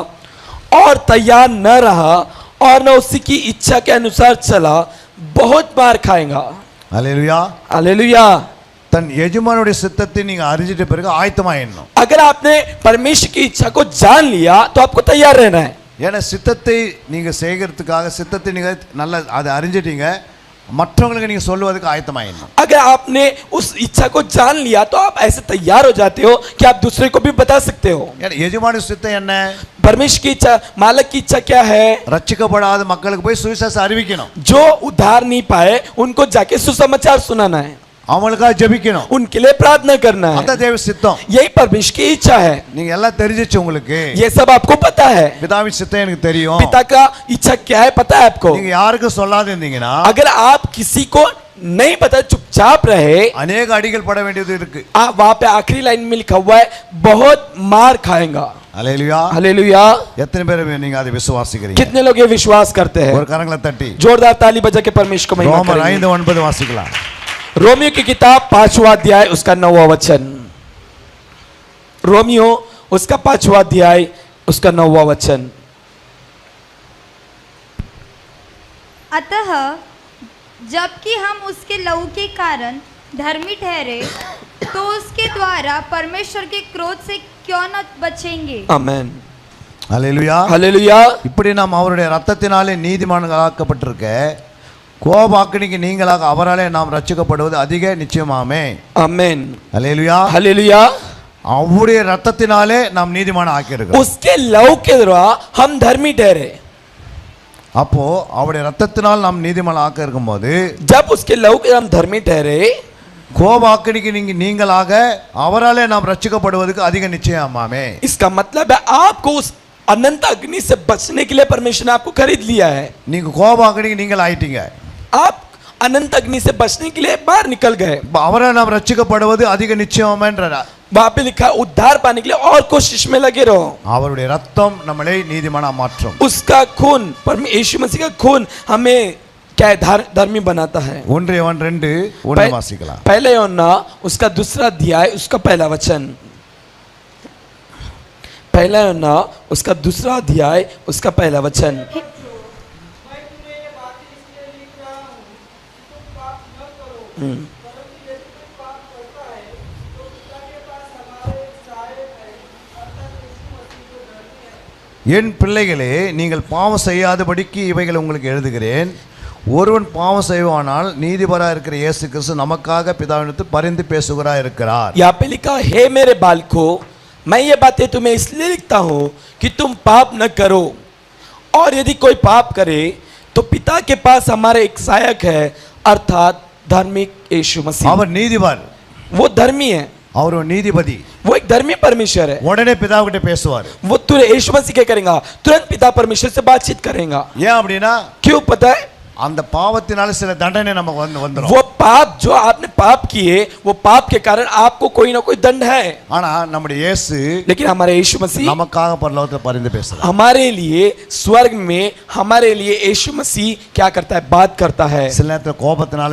और तैयार न रहा और न उसी की इच्छा के अनुसार चला, बहुत मार खाएगा। அல்லேலூயா हालेलुया। தன் எஜமானுடைய சித்தத்தை நீங்க அறிஞ்சிட்ட பிறகு ஆயத்தமாயிடணும் अगर आपने परमेश्वर की इच्छा को जान लिया तो आपको तैयार रहना है। ஏன்னா சித்தத்தை நீங்க செய்கிறதுக்காக சித்தத்தை நீங்க நல்லா அதை அறிஞ்சிட்டீங்க, மற்றவங்களுக்கு நீங்க சொல்லுவதற்கு ஆயத்தமாயிடணும் अगर आपने उस इच्छा को जान लिया तो आप ऐसे तैयार हो जाते हो कि आप दूसरे को भी बता सकते हो। ஏன்னா எஜமானுடைய சித்தம் என்ன? परमेश्वर की इच्छा, मालक की इच्छा क्या है? ரட்சிக்கப்படாத மக்களுக்கு போய் சுவிசேஷம் அறிவிக்கணும், जो उद्धार नहीं पाए उनको जाके सुसमाचार सुनाना है, அவங்களுக்காக ஜெபிக்கணும், उनके लिए प्रार्थना करना है। அதான் தேவ சித்தம்। यही परमेश्वर की इच्छा है। நீங்க எல்லாம் தெரிஞ்சிச்சு உங்களுக்கு, ये सब आपको पता है। பிதாவின் சித்தம் எனக்கு தெரியும்। पिता का इच्छा क्या है पता है आपको। நீங்க யாருக்கும் சொல்லாத இருந்தீங்கன்னா अगर आप किसी को नहीं पता, चुपचाप रहे, अनेक அடிகள் பட வேண்டியது இருக்கு। वहां पे आखिरी लाइन में लिखा हुआ है बहुत मार खाएगा। அல்லேலூயா। हालेलुया। எத்தனை பேர் நீங்க அதை விசுவாசிக்கிறீங்க? कितने लोग ये विश्वास करते हैं? ஒரு கரங்களை தட்டி जोरदार ताली बजा के परमेश्वर को महिमा ரோமர் करेंगे। 5:9 வாசிக்கலாம்। रोमियो की किताब 5वां अध्याय उसका 9वां वचन। रोमियो उसका 5वां अध्याय उसका 9वां वचन। अतः जबकि हम उसके लहू के कारण धर्मी ठहरे तो उसके द्वारा परमेश्वर के क्रोध से क्यों न बचेंगे। आमेन। அல்லேலூயா। हालेलुया। இப்படி நாம் அவருடைய ரத்தத்தினாலே நீதிமான்களாக்கப்பட்டிருக்க கோபாக்கினிக்கு நீங்களாக அவராலே நாம் ரட்சிக்கப்படுவது அதிக நிச்சயமாமே। आमेन। அல்லேலூயா। हालेलुया। அவருடைய ரத்தத்தினாலே நாம் நீதிமான ஆக்கியிருக்கிறோம்। उसके लहू के द्वारा हम धर्मी ठहरे। அப்போ அவருடைய ரத்தத்தினால் நாம் நீதிமான ஆக்க இருக்கும்போது जब उसके लहू के हम धर्मी ठहरे, கோபாக்கினிக்கு நீங்களாக அவராலே நாம் ரட்சிக்கப்படுவதற்கு அதிக நிச்சயமாமே। इसका मतलब है आपको उस अनंत अग्नि से बचने के लिए परमेश्वर ने आपको खरीद लिया है। நீங்க கோபாக்கினிக்கு நீங்கள் ஆயிட்டீங்க, आप अनंत अग्नि से बचने के लिए बाहर निकल गए। அவரால் நாம் ரட்சிக்கப்படுவது அதிக நிச்சயமாமென்றார்। वहां पे लिखा है उद्धार पाने के लिए और कोशिश में लगे रहो। அவருடைய ரத்தம் நம்மளை நீதிமானா மாற்றும்। उसका खून, यीशु मसीह का खून हमें क्या है, धर्मी बनाता है। 1 யோவான் 2:1 வாசிக்கலாம்। पहले यूहन्ना उसका दूसरा अध्याय उसका पहला वचन। पहला यूहन्ना उसका दूसरा अध्याय उसका पहला वचन। என் பிள்ளைகளே, நீங்கள் பாவம் செய்யாதபடிக்கு இவைகளை உங்களுக்கு எழுதுகிறேன். ஒருவன் பாவம் செய்வானால் நீதிபராக இருக்கிற இயேசு கிறிஸ்து நமக்காக பிதாவினிடத்தில் பரிந்து பேசுகிறார் இருக்கிறார்। यहाँ पे लिखा हे मेरे बालकों, मैं ये बातें तुम्हें इसलिए लिखता हूँ कि तुम पाप न करो, और यदि कोई पाप करे तो पिता के पास हमारे एक सहायक है, अर्थात धार्मिक यीशु मसीह। அவர் நீதிபர், वो धर्मी है, அவர் ஒரு நீதிபதி। वो एक धर्मी परमेश्वर है। உடனே பிதாவிட்ட பேசுவார்। वो तुरंत यीशु मसीह क्या करेगा? तुरंत पिता परमेश्वर से बातचीत करेगा। ஏன் அப்படின்னா क्यों पता है? அந்த பாவத்தினால சில தண்டனை நமக்கு வந்துரும். वो पाप जो आपने पाप किए, वो पाप के कारण आपको कोई ना कोई दंड है. ஆனா நம்முடைய இயேசு लेकिन हमारे यीशु मसीह நமக்காக பரலோகத்துல பரிந்து பேசுறார். हमारे लिए स्वर्ग में हमारे लिए यीशु मसीह क्या करता है, बात करता है. சில நேரத்துல கோபத்தினால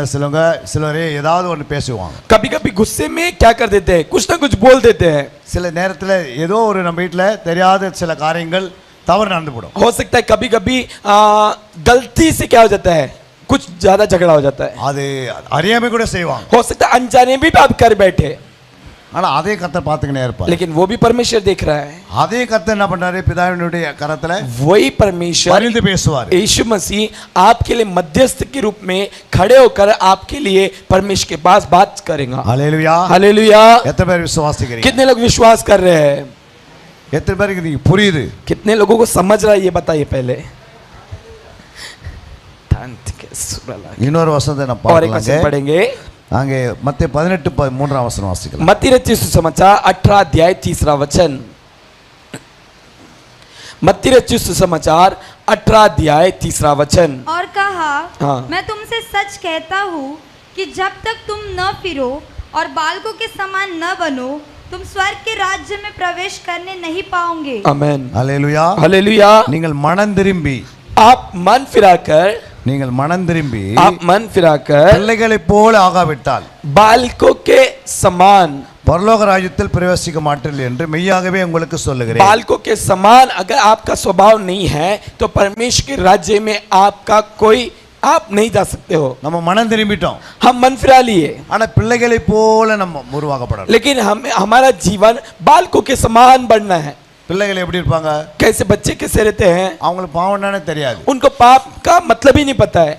சிலரே ஏதாவது ஒன்று பேசுவாங்க. कभी कभी गुस्से में क्या कर देते हैं, कुछ ना कुछ बोल देते हैं. சில நேரத்துல ஏதோ ஒரு நம்ம வீட்டுல தெரியாத சில காரியங்கள் தவறு நடந்து போடும். हो सकता है कभी कभी गलती से क्या हो जाता है, कुछ ज्यादा झगड़ा हो जाता है. அது அறியாமை கூட செய்வாங்க. हो सकता है अनजाने भी आप कर बैठे, ஆனா அதே கர்த்தர் பாத்துக்கிட்டே இருப்பார். लेकिन वो भी परमेश्वर देख रहा है. அதே கர்த்தர் என்ன பண்றாரு, பிதாவினுடைய கரத்துல वही परमेश्वर பரிந்து பேசுவார். यीशु मसीह आपके लिए मध्यस्थ के रूप में खड़े होकर आपके लिए परमेश्वर के पास बात करेगा. ஹல்லேலூயா. हालेलुया. எத்தனை பேர் விசுவாசிக்கிறீங்க? कितने लोग विश्वास कर रहे हैं? எத்தனை பேருக்கு இது புரியுது? कितने लोगों को समझ रहा है, ये बताइए पहले. இன்னொரு வசனத்தை நம்ம और एक वचन பார்க்கலாங்க. पढ़ेंगे. அங்கே மத்தேயு 18:3 வசனம் வாசிக்கலாம். मत्ती रचित सुसमाचार 18 अध्याय 3 वचन. मत्ती रचित सुसमाचार 18 अध्याय 3 वचन. और कहा, हाँ। मैं तुमसे सच कहता हूँ कि जब तक तुम न फिरो और बालकों के समान न बनो, तुम स्वर्ग के राज्य में प्रवेश करने नहीं पाओगे. आमेन. ஹல்லேலூயா. हालेलुया. நீங்கள் மனம் திரும்பி आप मन फिराकर आप मन फिराकर பிள்ளைகளைப் போல ஆகாவிட்டால் बालकों के समान பரலோக ராஜ்யத்தில் பிரவேசிக்க மாட்டீர்கள் என்று மெய்யாகவே உங்களுக்கு சொல்லுகிறேன். बालकों के समान अगर आपका स्वभाव नहीं है तो परमेश्वर के राज्य में आपका कोई आप नहीं जा सकते हो. நம்ம மனம் திரும்பிட்டோம், हम मन फिरा लिए, ஆனா பிள்ளைகளைப் போல நம்ம உருவாக்கப்படணும். लेकिन हमारा जीवन बालकों के समान बढ़ना है. பிள்ளைகள் எப்படி இருப்பாங்க? कैसे बच्चे कैसे रहते हैं, அவங்களுக்கு பாவம்னானே தெரியாது. उनको पाप का मतलब ही नहीं पता है.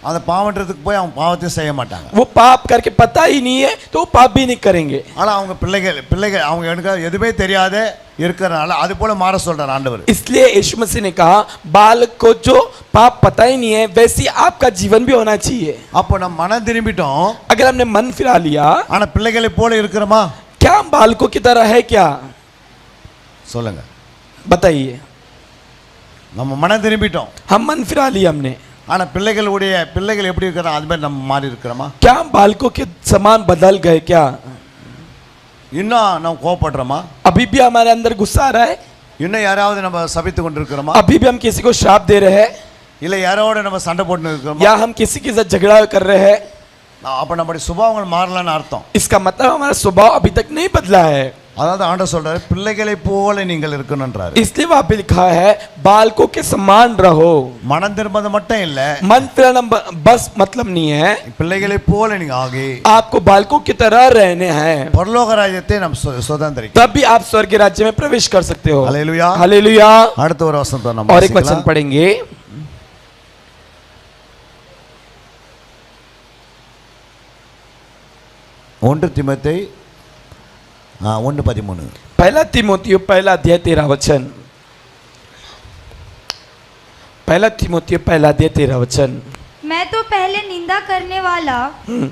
அந்த பாவன்றதுக்கு போய் அவங்க பாவத்தை செய்ய மாட்டாங்க. वो पाप करके पता ही नहीं है तो वो पाप भी नहीं करेंगे. ஆனா அவங்க பிள்ளைகள் அவங்க எனக்கு எதுவுமே தெரியாத இருக்கறனால அது போல மாற சொல்றார் ஆண்டவர். इसलिए यीशु मसीह ने कहा, बालक को जो पाप पता ही नहीं है वैसे आपका जीवन भी होना चाहिए. அப்போ நம்ம மனம் திரும்பிட்டோம், अगर हमने मन फिरा लिया, ஆனா பிள்ளைகளைப் போல இருக்கிறோமா? क्या हम बालकों की तरह है क्या? சொல்லுங்க. बताइए. நம்ம மனம் திரும்பிட்டோம், हम मन फिरा लिया हमने, ஆனா பிள்ளைகள் எப்படி இருக்கிறோம் அது மாதிரி நம்ம மாறி இருக்கிறோமா? क्या हम बालकों के समान बदल गए क्या? இன்னும் நம்ம கோபப்படுறோமா? अभी भी हमारे अंदर गुस्सा आ रहा है? இன்னும் யாராவது நம்ம சபித்து கொண்டிருக்கிறோமா? अभी भी हम किसी को श्राप दे रहे हैं இல்ல யாரோட நம்ம சண்டை போட்டு இருக்கிறோமா? या हम किसी के साथ झगड़ा कर रहे हैं? அப்ப நம்முடைய சுபாவங்கள் மாறலன்னு அர்த்தம். इसका मतलब हमारा स्वभाव अभी तक नहीं बदला है. அதாவது ஆண்டவர் சொல்றாரு பிள்ளைகளைப் போல நீங்கள் இருக்கணும்ன்றாரு. इसलिए वहां पे लिखा है बालकों के समान रहो. மனம் திரும்பது மட்டும் இல்ல, मन फिराना बस मतलब नहीं है, பிள்ளைகளைப் போல நீங்க ஆகி आपको बालकों की तरह रहने हैं. பரலோக ராஜ்யத்தை நாம் சுதந்திரிக்க. तब भी आप स्वर्ग के राज्य में प्रवेश कर सकते हो. ஹல்லேலூயா. हालेलुया. அடுத்த ஒரு வசனத்தை நம்ம और एक वचन வாசிக்கலாம். पढ़ेंगे. 1 தீமோத்தேயு 1:13. पहला तीमुथियुस पहला अध्याय 13 वचन. पहला तीमुथियुस पहला अध्याय 13 वचन. मैं तो पहले निंदा करने वाला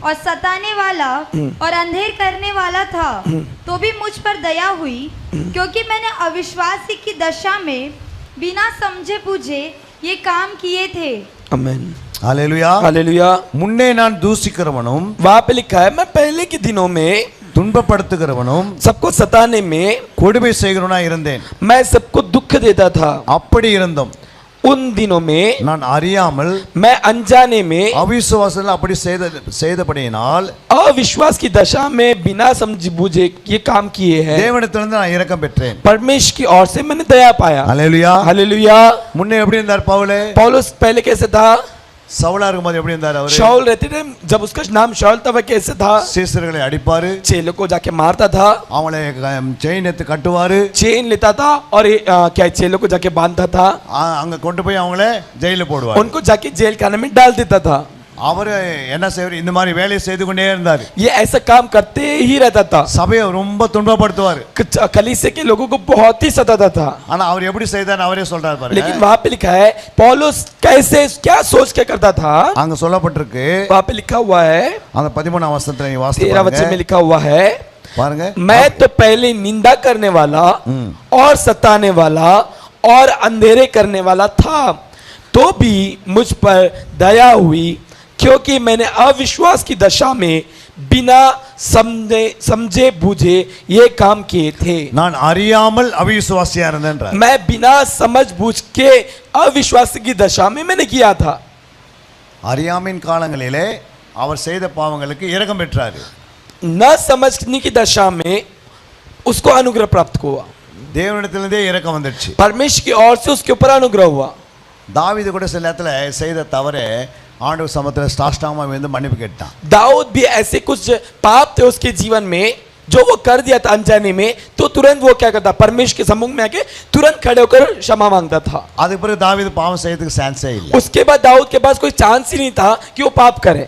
और सताने वाला और अंधेर करने वाला था, तो भी मुझ पर दया हुई, क्योंकि मैंने अविश्वासी की दशा में बिना समझे बूझे ये काम किए थे. आमीन. ஹல்லேலூயா. हालेलुया. முன்னே நான் தூசிக்கிறவனும் वहां पे लिखा है, मैं पहले के दिनों में துன்பப்படுத்துகிறவனும் सबको सताने में கொடுமை செய்கிறவனா இருந்தேன். मैं सबको दुख देता था. அப்படி இருந்தும் उन दिनों में நான் அறியாமல் मैं अनजाने में அவிசுவாசத்தில் அப்படி செய்தபடியினால் अविश्वास की दशा में बिना समझ बूझे ये काम किए हैं. தேவனிடத்திலிருந்து நான் இரக்கம் பெற்றேன். परमेश्वर की ओर से मैंने दया पाया. ஹல்லேலூயா. हालेलुया. முன்னே எப்படி இருந்தார் பவுலே? पौलुस पहले कैसे था? சவுலா இருக்கும்போது எப்படி இருந்தார் அவரு? शाऊल रहते थे, जब उसका नाम शाऊल था वह कैसे था? சீசர்களை அடிப்பாரு, चेलों को जाके मारता था, அவங்களை செயின் எடுத்து கட்டுவாரு, चेन लेता था और क्या चेलों को जाके बांधता था, அங்க கொண்டு போய் அவங்கள ஜெயில போடுவாரு. उनको जाके जेल खाने में डाल देता था. அவரு என்ன செய்வார்? இந்த மாதிரி வேலையை செய்து கொண்டே இருந்தார். ये ऐसा काम करते ही रहता था. சபையை ரொம்ப துன்பப்படுத்துவார். कलीसिया के लोगों को बहुत ही सताता था. ஆனா அவர் எப்படி செய்தார் அவரே சொல்றாரு பாருங்க. लेकिन वहां पे लिखा है पौलुस कैसे क्या सोच के करता था. அங்க சொல்லப்பட்டிருக்கு, वहां पे लिखा हुआ है, அந்த 13 வசனத்துல நீங்க வாசித்து 13 वचन में பாருங்க. लिखा हुआ है, பாருங்க, मैं तो पहले निंदा करने वाला और सताने वाला और अंधेरे करने वाला था, तो भी मुझ पर दया हुई, क्योंकि मैंने अविश्वास की दशा में बिना समझे बूझे ये काम किए थे। நான் அறியாமல் அவிசுவாசியா இருந்தேன்றார். मैं बिना समझ बूझ के अविश्वास की दशा में मैंने किया था। அறியாமையின் காலங்களிலே அவர் செய்த பாவங்களுக்கு இரக்கம் பெற்றாரு. न समझने की दशा में उसको अनुग्रह प्राप्त हुआ, தேவனிடத்திலிருந்தே இரக்கம் வந்துடுச்சு. परमेश्वर की ओर से उसके ऊपर अनुग्रह हुआ। தாவீது கூட சில நேரத்துல செய்த தவறு ஆண்டவர் சமூகத்துல சாஷ்டாங்கமா விழுந்து மன்னிப்பு கேட்டான். दाऊद भी ऐसे कुछ पाप थे उसके जीवन में जो वो कर दिया था अनजाने में, तो तुरंत वो क्या करता, परमेश्वर के सम्मुख में आके तुरंत खड़े होकर क्षमा मांगता था। அதுக்கு பிறகு தாவீது பாவம் செய்யறதுக்கு சான்ஸே இல்லை. उसके बाद दाऊद के पास कोई चांस ही नहीं था कि वो पाप करे।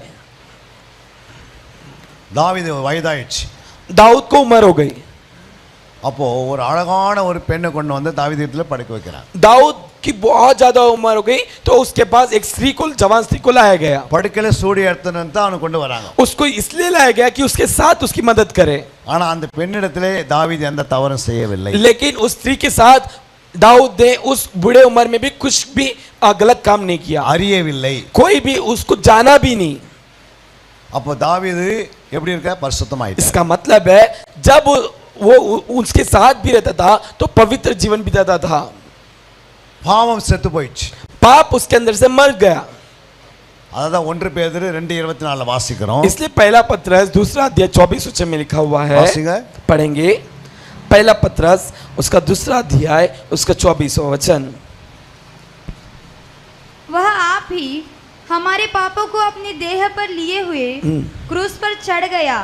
தாவீது வயதாயிடுச்சு. दाऊद को उम्र हो गई। அப்போ ஒரு அழகான ஒரு பெண்ணை கொண்டு வந்து தாவீதுல படுக்க வைக்கிறான். दाऊद की बहुत ज्यादा उम्र हो गई, तो उसके पास एक स्त्री को, जवान स्त्री को लाया गया। படுக்கையில சூடி எடுத்துன்னு தான் அவனை கொண்டு வராங்க. उसको इसलिए लाया गया कि उसके साथ उसकी मदद करे, ஆனா அந்த பெண்ணிடத்திலே தாவீது எந்த தவறும் செய்யவில்லை. लेकिन उस स्त्री के साथ दाऊद ने उस बूढ़े उम्र में भी कुछ भी गलत काम नहीं किया, அறியவில்லை. कोई भी उसको जाना भी नहीं। அப்போ தாவீது எப்படி இருக்க, பரிசுத்தமாயிட்டார். इसका मतलब है जब वो उसके साथ भी रहता था तो पवित्र जीवन बिताता था। பாவம் செத்து போயிடுச்சு. पाप उसके अंदर से मर गया। அதான் 1 பேதுரு 2:24 வாசிக்கிறோம். इसलिए पहला पत्रस दूसरा अध्याय 24 में लिखा हुआ है, வாசிங்க. पढ़ेंगे। पहला पत्रस उसका दूसरा अध्याय उसका 24वां वचन। वह आप ही हमारे पापों को अपनी देह पर लिए हुए क्रूस पर चढ़ गया,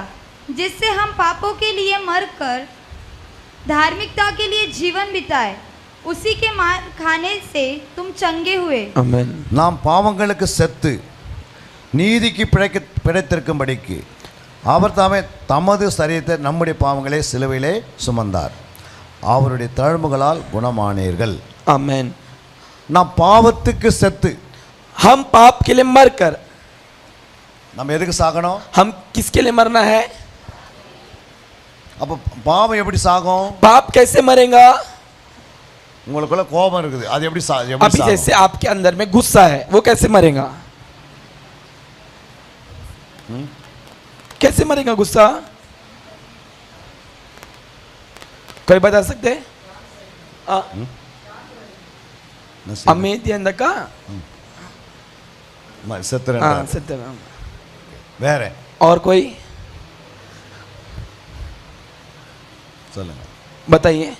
जिससे हम पापों के लिए मरकर धार्मिकता के लिए जीवन बिताए। उसी के मार खाने से तुम चंगे हुए। आमीन। நாம் பாவங்களுக்கு செத்து நீதிக்கு பிழைத்திருக்கும்படிக்கு அவர் தாமே தமது சரீரத்தை நம்முடைய பாவங்களை சிலுவையிலே சுமந்தார். அவருடைய தழும்புகளால் குணமானீர்கள். आमीन। நாம் பாவத்துக்கு செத்து, हम पाप के लिए मरकर, நம்ம எதுக்கு சாகணும்? हम किसके लिए मरना है? அப்போ பாவம் எப்படி சாகும்? पाप कैसे मरेगा? உங்களுக்குள்ள கோபம் இருக்குது, அது எப்படி எப்படி अभी சாகும்? जैसे आपके अंदर में गुस्सा है, वो कैसे मरेगा? कैसे मरेगा गुस्सा? कोई बता सकते? अमेदियन का செத்துறேன். सत्यनारायण। வேற और कोई சொல்லுங்க. बताइए।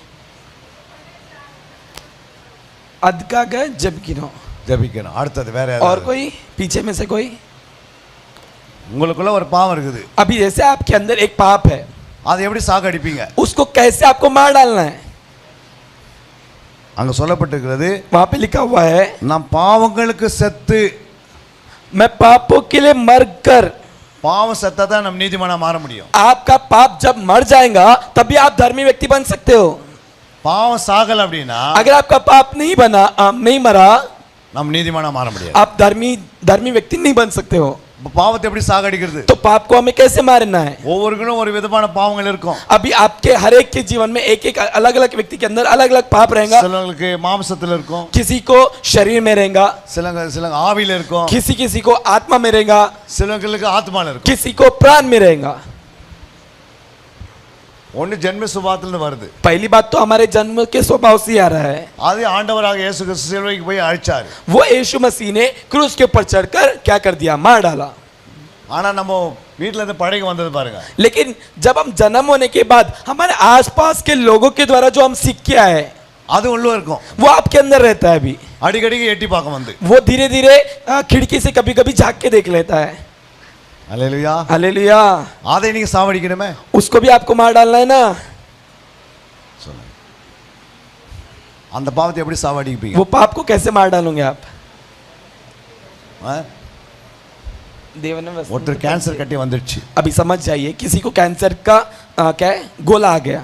अदका गए जब गिनो। ஜெபிக்கணும். அடுத்தது வேற और யாராவது? कोई पीछे में से कोई? உங்களுக்குள்ள ஒரு பாவம் இருக்குது, अभी जैसे आपके अंदर एक पाप है, அதை எப்படி சாகடிப்பீங்க? उसको कैसे आपको मार डालना है? அங்க சொல்லப்பட்டிருக்கிறது, वहां पे लिखा हुआ है, நாம் பாவங்களுக்கு செத்து, मैं पापों के लिए मरकर। பாவம் செத்தா தான் நம்ம நீதிமானா மாற முடியும். आपका पाप जब मर जाएगा तभी आप धर्मी व्यक्ति बन सकते हो। பாவம் சாகல அப்படின்னா अगर आपका पाप नहीं बना, नहीं मरा, நம்ம நீதிமானா மாற முடியாது. आप धर्मी व्यक्ति नहीं बन सकते हो। இப்ப பாவத்தை எப்படி சாகடிக்கிறது? तो पाप को हमें कैसे मारना है? ஒவ்வொருவருக்கும் ஒரு விதமான பாவங்கள் இருக்கும். अभी आपके हर एक के जीवन में एक एक अलग अलग व्यक्ति के अंदर अलग अलग पाप रहेगा। சிலங்களுக்கு மாம்சத்துல இருக்கும், किसी को शरीर में रहेगा, சிலங்க ஆவியில இருக்கும், किसी किसी को आत्मा में रहेगा, சிலங்களுக்கு ஆத்மால இருக்கும். किसी को प्राण में रहेगा। ஒன்னு ஜென்ம சுபாவத்துல வருது. पहली बात तो हमारे जन्म के स्वभाव से ही आ रहा है। அது ஆண்டவராக இயேசு கிறிஸ்து சிலுவைக்கு போய் அழிச்சாரு. वो यीशु मसीह ने क्रूस के ऊपर चढ़कर क्या कर दिया? मार डाला। ஆனா நம்ம வீட்ல இருந்து பழகி வந்தது பாருங்க. लेकिन जब हम जन्म होने के बाद हमारे आसपास के लोगों के द्वारा जो हम सीख के आए, அது உள்ள இருக்கும். वो आपके अंदर रहता है। अभी அடிக்கடி எட்டி பார்க்க வந்து, वो धीरे धीरे खिड़की से कभी कभी झांक के देख लेता है। அல்லேலூயா. हालेलुया। அதை நீங்க சாவடிக்கணுமே. उसको भी आपको मार डालना है ना। சொல்லுங்க. அந்த பாவத்தை எப்படி சாவடிப்பீங்க? वो पाप को कैसे मार डालोगे आप? देव ने ஒருத்தர் கேன்சர் கட்டி வந்துடுச்சு. अभी समझ जाइए, किसी को कैंसर का क्या है, गोला आ गया,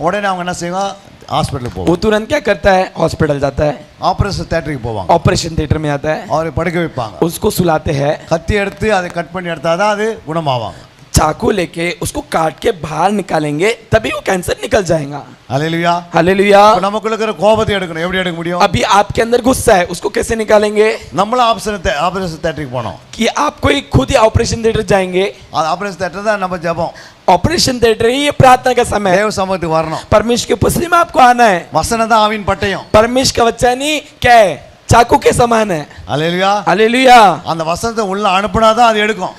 உடனே அவங்க என்ன செய்வாங்க? ஹாஸ்பிட்டலுக்கு वो போவாங்க. तुरंत क्या करता है? हॉस्पिटल जाता है, ஆபரேஷன் தியேட்டருக்கு போவாங்க. ऑपरेशन थिएटर में आता है, அவரை படுக்க வைப்பாங்க. उसको सुलाते हैं, கத்தி எடுத்து அதை கட் பண்ணி எடுத்தாதான் அது குணமாவாங்க. चाकू लेके उसको काट के बाहर निकालेंगे तभी वो कैंसर निकल जाएगा। அல்லேலூயா. हालेलुया। இப்ப நமக்குள்ள இருக்கிற கோபத்தை எடுக்கணும். எப்படி எடுக்க முடியும்? अभी आपके अंदर गुस्सा है, उसको कैसे निकालेंगे? நம்மளும் ஆபரேஷன் தியேட்டருக்கு போனோம். कि आप कोई खुद ही ऑपरेशन थिएटर जाएंगे। ஆபரேஷன் தியேட்டர் தான் நம்ம ஜெபம். ऑपरेशन थिएटर ही ये प्रार्थना का समय है। தேவ சமூகத்துக்கு வரணும். परमेश्वर की उपस्थिति में आपको आना है। வசனம் தான் ஆவியின் பட்டயம். परमेश्वर का वचन ही क्या है? चाकू के समान है। அல்லேலூயா. हालेलुया। அந்த வசனத்தை உள்ள அனுப்புனாதான் அது எடுக்கும்.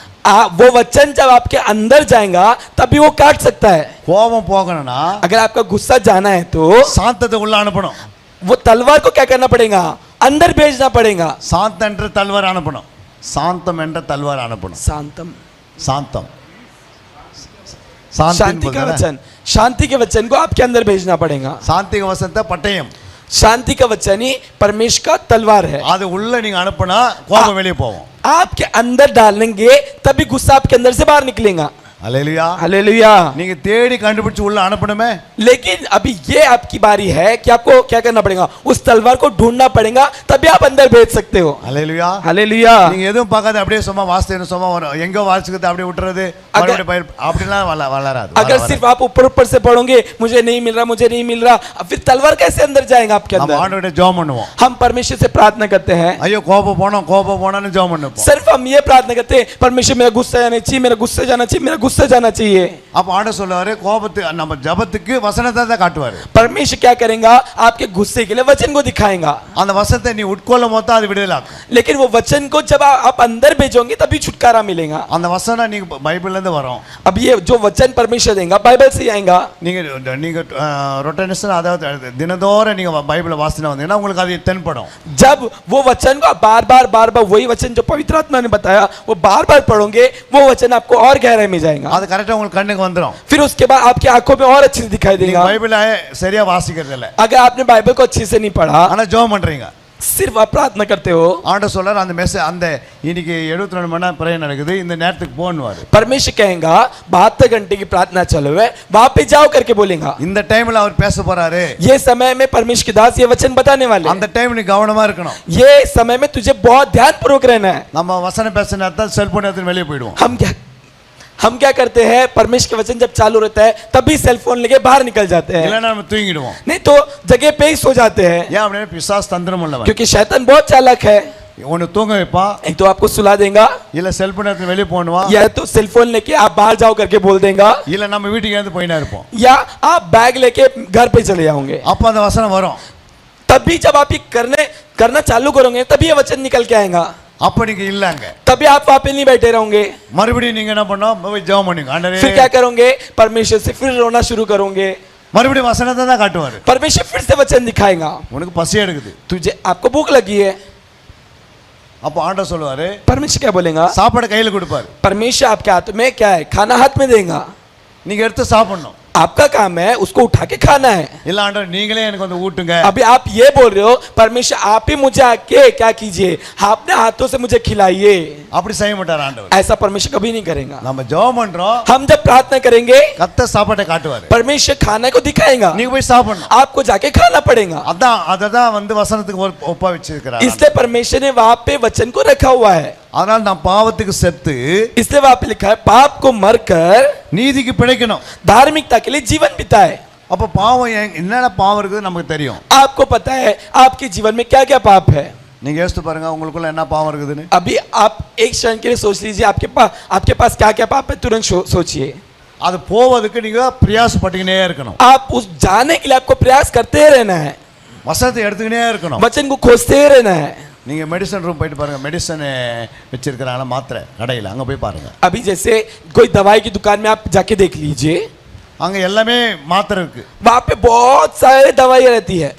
वो वचन जब आपके अंदर जाएगा तभी वो काट सकता है। கோபம் போகணும்னா अगर आपका गुस्सा जाना है तो சாந்தத்தை உள்ள அனுப்பணும். वो तलवार को क्या करना पड़ेगा? अंदर भेजना पड़ेगा। சாந்தம் என்ற தல்வார் அனுப்பணும். சாந்தம் என்ற தல்வார் அனுப்பணும். शांतम, சாந்தம் शांति का वचन, शांति के वचन को आपके अंदर भेजना पड़ेगा। சாந்திக வசனத்தை பட்டயம். शांति का वचन ही परमेश्वर का तलवार है। அது உள்ள நீங்க அனுப்புனா கோபம் வெளியே போகும். आपके अंदर डालेंगे तभी गुस्सा आपके अंदर से बाहर निकलेगा। அல்லேலூயா. हालेलुया। நீங்க தேடி கண்டுபிடிச்சு உள்ள அனுப்பணுமே. लेकिन अभी ये आपकी बारी है कि आपको क्या करना पड़ेगा? उस तलवार को ढूंढना पड़ेगा तभी आप अंदर भेज सकते हो। அல்லேலூயா. हालेलुया। நீங்க எதுவும் பார்க்காத அப்படியே சும்மா வாசித்து சும்மா எங்க வாசிக்கிறது அப்படியே விட்டுறது மறுபடியும் பயிர் அப்படிலாம் வளராது. अगर सिर्फ आप ऊपर ऊपर से पढ़ोगे मुझे नहीं मिल रहा, मुझे नहीं मिल रहा, फिर तलवार कैसे अंदर जाएगा आपके நம்ம अंदर? ஆண்டவர்கிட்ட ஜெபம் பண்ணுவோம். हम परमेश्वर से प्रार्थना करते हैं। ஐயோ கோபம் போனோம்னு ஜெபம் பண்ணுவோம். सिर्फ हम ये प्रार्थना करते हैं परमेश्वर मेरा गुस्सा जाना चाहिए, मेरा गुस्सा जाना चाहिए, मेरा गुस्सा जाना चाहिए। அப்ப ஆண்டவர் சொல்லுவாரு கோபத்து நம்ம ஜெபத்துக்கு வசனத்தை தான் காட்டுவாரு. परमेश्वर क्या करेगा? आपके गुस्से के लिए वचन को दिखाएगा। அந்த வசனத்தை நீ உட்கொள்ளும் போது அது விடுதலாக்கும். लेकिन वो वचन को जब आप अंदर भेजोगे तभी छुटकारा मिलेगा। அந்த வசனம் நீங்க பைபிள்ல இருந்து வரும். अब ये जो वचन परमेश्वर देगा बाइबल से आएगा। நீங்க ரொட்டேஷன் அதாவது தினந்தோறும் நீங்க பைபிளை வாசினா வந்தீங்கன்னா உங்களுக்கு அது தென்படும். जब वो वचन को बार बार वही वचन जो पवित्र आत्मा ने बताया वो बार बार पढ़ोगे वो वचन आपको और गहराई में जाएगा। அது கரெக்ட்டா உங்களுக்கு கண்ணுக்கு வந்துரும். फिर उसके बाद आपकी आंखों में और अच्छे से दिखाई நீங்க देगा। பைபிளை சரியா வாசிக்கிறது இல்ல. अगर आपने बाइबल को अच्छे से नहीं पढ़ा, ஆனா ஜெபம் பண்றீங்க. सिर्फ आप प्रार्थना करते हो। ஆண்டவர் சொல்றாரு அந்த மெசேஜ் அந்த இன்னைக்கு 72 மணி நேரம் பிரே நடக்குது இந்த நேரத்துக்கு போன்னுவாரு. परमेश्वर कहेगा 72 घंटे की प्रार्थना चालू है, वहां पे जाओ करके बोलेगा। இந்த டைம்ல அவர் பேச போறாரு. ये समय में परमेश्वर के दास ये वचन बताने वाले हैं। அந்த டைம் நீ கவனமா இருக்கணும். ये समय में तुझे बहुत ध्यानपूर्वक रहना है। நம்ம வசனம் பேசினா தான் செல்போன் எடுத்து வெளியே போய்டுவோம். हम क्या करते हैं? परमेश्वर के वचन जब चालू रहता है तभी सेल फोन लेके बाहर निकल जाते हैं, இல்லனா நம்ம தூங்கிடுவோம். नहीं तो जगह पे ही सो जाते हैं। ஏன் அப்படியே பிசாசு தந்திரம் உள்ளவன். क्योंकि शैतान बहुत चालाक है। உன்னை தூங்க வைப்பான். एक तो आपको सुला देगा, இல்ல செல்போன் எடுத்து வெளியே போணுவான். या तो सेल फोन लेके आप बाहर जाओ करके बोल देगा, இல்ல நம்ம வீட்டுக்கு வந்து போயினா இருப்போம். या आप बैग लेके घर पे चले जाओगे। அப்ப அந்த வசனம் வரும். तभी जब आप ये करना चालू करोगे तभी ये वचन निकल के आएगा। அப்ப நீங்க இல்லங்க. तभी आप वहां पे नहीं बैठे रहोगे। மறுபடியும் நீங்க என்ன பண்ணோம்? போய் ஜெபம் பண்ணுங்க. ஆண்டவரே फिर क्या करोगे? परमेश्वर से फिर रोना शुरू करोगे। மறுபடியும் வசனத்தை தான் காட்டுவாரு. परमेश्वर फिर से वचन दिखाएगा। உனக்கு பசி எடுக்குது. तुझे आपको भूख लगी है। அப்ப ஆண்டவர் சொல்லுவாரு परमेश्वर क्या बोलेगा? சாப்பாடு கையில கொடுப்பாரு. परमेश्वर आपके हाथ में क्या है? खाना हाथ में देगा। நீங்க எடுத்து சாப்பிடணும். आपका काम है उसको उठा के खाना है। இல்ல ஆண்டவர் நீங்களே எனக்கு வந்து ஊட்டுங்க. अभी आप ये बोल रहे हो परमेश्वर आप ही मुझे आके क्या कीजिए, अपने हाथों से मुझे खिलाइए। அப்படி செய்ய மாட்டார் ஆண்டவர். ऐसा परमेश्वर कभी नहीं करेगा। நம்ம ஜெபம் பண்றோம். हम जब प्रार्थना करेंगे கத்த சாப்பாட்டை காட்டுவாரு. परमेश्वर खाने को दिखाएगा, நீங்க போய் சாப்பிடணும். आपको जाके खाना पड़ेगा। அதான் அததான் வந்து வசனத்துக்கு ஒப்பா வச்சிருக்கிறார். इसलिए परमेश्वर ने वहां पे वचन को रखा हुआ है। அதனால நான் பாவத்துக்கு செத்து इसलिए वहां पे लिखा है पाप को मरकर நீதிக்கு பிழைக்கணும். धार्मिकता के लिए जीवन बिताए। அப்ப பாவம் என்னென்ன பாவம் இருக்குது நமக்கு தெரியும். आपको पता है आपके जीवन में क्या क्या पाप है। நீங்க யோசித்து பாருங்க உங்களுக்குள்ள என்ன பாவம் இருக்குதுன்னு. अभी आप एक क्षण के लिए सोच लीजिए आपके पास क्या क्या पाप है, तुरंत सोचिए। அது போவதுக்கு நீங்க பிரயாசப்பட்டுக்கினே இருக்கணும். आप उस जाने के लिए आपको प्रयास करते रहना है, வசனத்தை எடுத்துக்கினே இருக்கணும். वचन को खोजते रहना है। நீங்க மெடிசன் ரூம் போயிட்டு பாருங்க, மெடிசன் வச்சிருக்கிறாங்க மாத்திரை கடையில், அங்க போய் பாருங்க. अभी जैसे कोई दवाई की दुकान में आप जाके देख लीजिए, அங்க எல்லாமே மாத்திரை இருக்கு. वहां पे बहुत सारे दवाई रहती है।